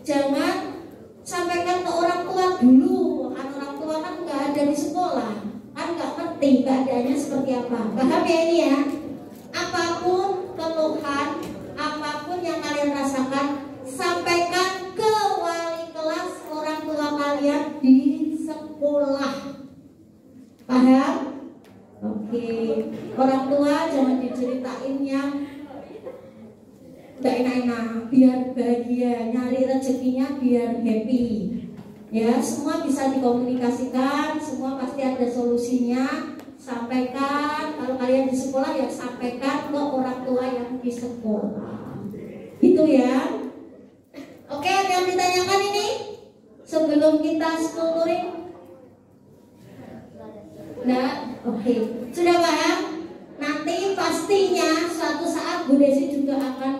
Jangan sampaikan ke orang tua dulu. Kan orang tua kan nggak ada di sekolah, kan nggak ngerti keadaannya seperti apa. Paham ya ini ya? Apapun keluhan, apapun yang kalian rasakan, sampaikan ke wali kelas orang tua kalian di sekolah. Paham? Oke. Orang tua jangan diceritain yang gak enak-enak, biar bahagia, nyari rezekinya biar happy. Ya, semua bisa dikomunikasikan, semua pasti ada solusinya. Sampaikan, kalau kalian di sekolah ya sampaikan ke orang tua yang di sekolah. Itu ya. Oke, ada yang ditanyakan ini sebelum kita school touring? Nah, oke. Sudah paham? Nanti pastinya suatu saat Bu Desi juga akan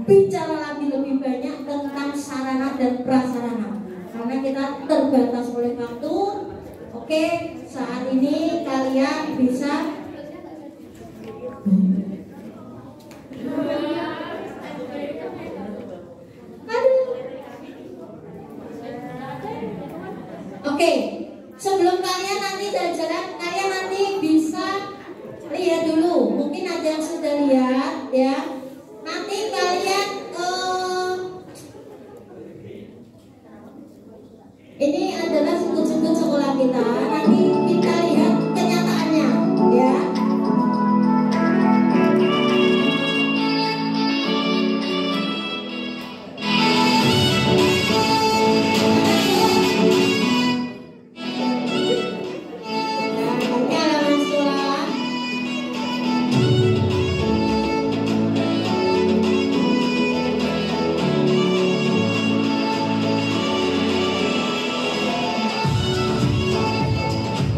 bicara lebih banyak tentang sarana dan prasarana. Karena kita terbatas oleh waktu. Oke, saat ini kalian bisa Oke, sebelum kalian nanti jalan-jalan, kalian nanti bisa lihat dulu. Mungkin ada yang sudah lihat ya. Nanti kalian ini adalah sudut-sudut sekolah kita. Nanti kita lihat kenyataannya ya.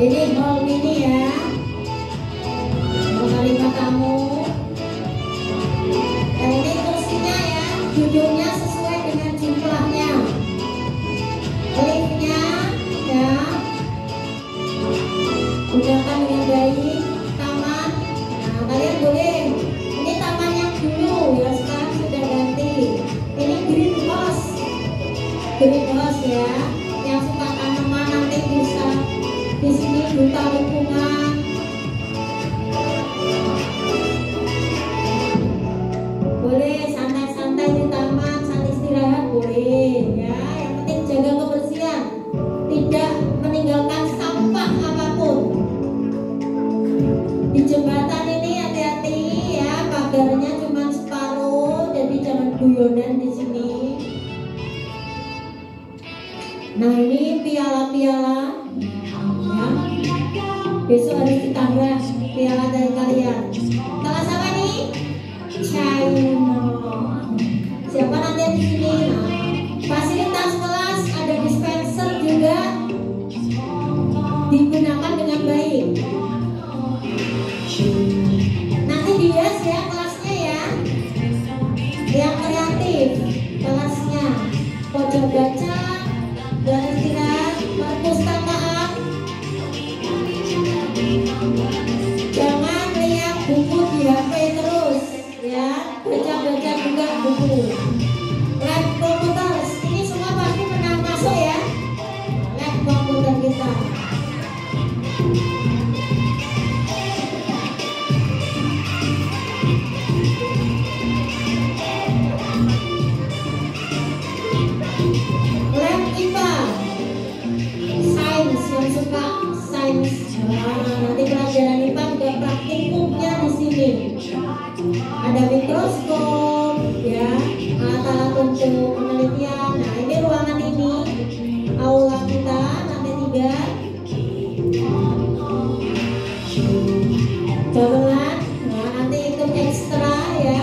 Ini hall mini ya, menerima tamu. Dan ini kursinya ya, duduknya sesuai dengan jumlahnya. Liftnya ya, gunakan dengan baik. Taman, nah kalian boleh. Ini taman yang dulu ya, sekarang sudah ganti. Ini greenhouse. Greenhouse ya, yang suka tanaman nanti bisa di sini duta lingkungan. Boleh santai-santai di taman, santai istirahat boleh ya. Yang penting jaga kebersihan, tidak meninggalkan sampah apapun. Di jembatan ini hati-hati ya, pagarnya cuma separuh, jadi jangan guyonan di sini. Nah ini piala-piala ya. Besok harus ditambah piala dari kalian. Kelas apa nih? China. Siapa nanti yang di sini? Nah, fasilitas kelas ada dispenser juga, digunakan dengan baik. Nanti dihias ya kelasnya ya, yang kreatif kelasnya, pojok baca dan istirahat, perpustakaan. Jangan lihat buku di HP terus ya, baca-baca juga buku. Lab komputer, ini semua pasti pernah masuk ya, lab komputer kita. Lab IPA, sains, yang suka sains. Nanti pelajaran IPA juga praktikumnya di sini. Ada mikroskop, ya, alat-alat untuk penelitian. Nah ini ruangan ini, aula kita lantai 3. Gamelan, nah nanti ikut ekstra ya.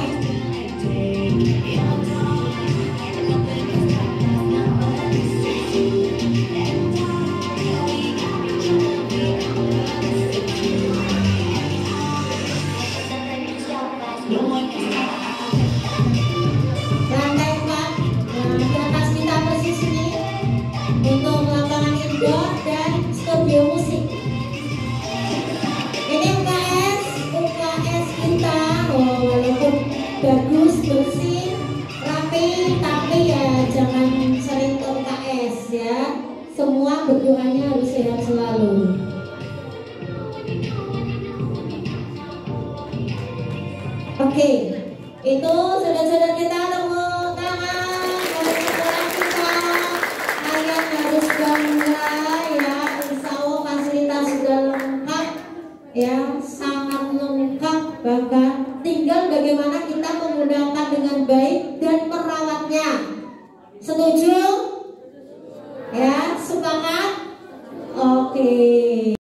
Lantai 4, nah di atas kita persis ini untuk lapangan indoor dan studio musik. Ini UKS kita, walaupun bagus, bersih, rapi, tapi ya jangan sering ke UKS ya. Semua berdoanya harus sehat selalu. Oke, itu saudara-saudara kita, tepuk tangan untuk sekolah kita. Kalian harus bangga ya, insya Allah fasilitas sudah lengkap ya, sangat lengkap bahkan. Tinggal bagaimana kita menggunakan dengan baik dan merawatnya. Setuju?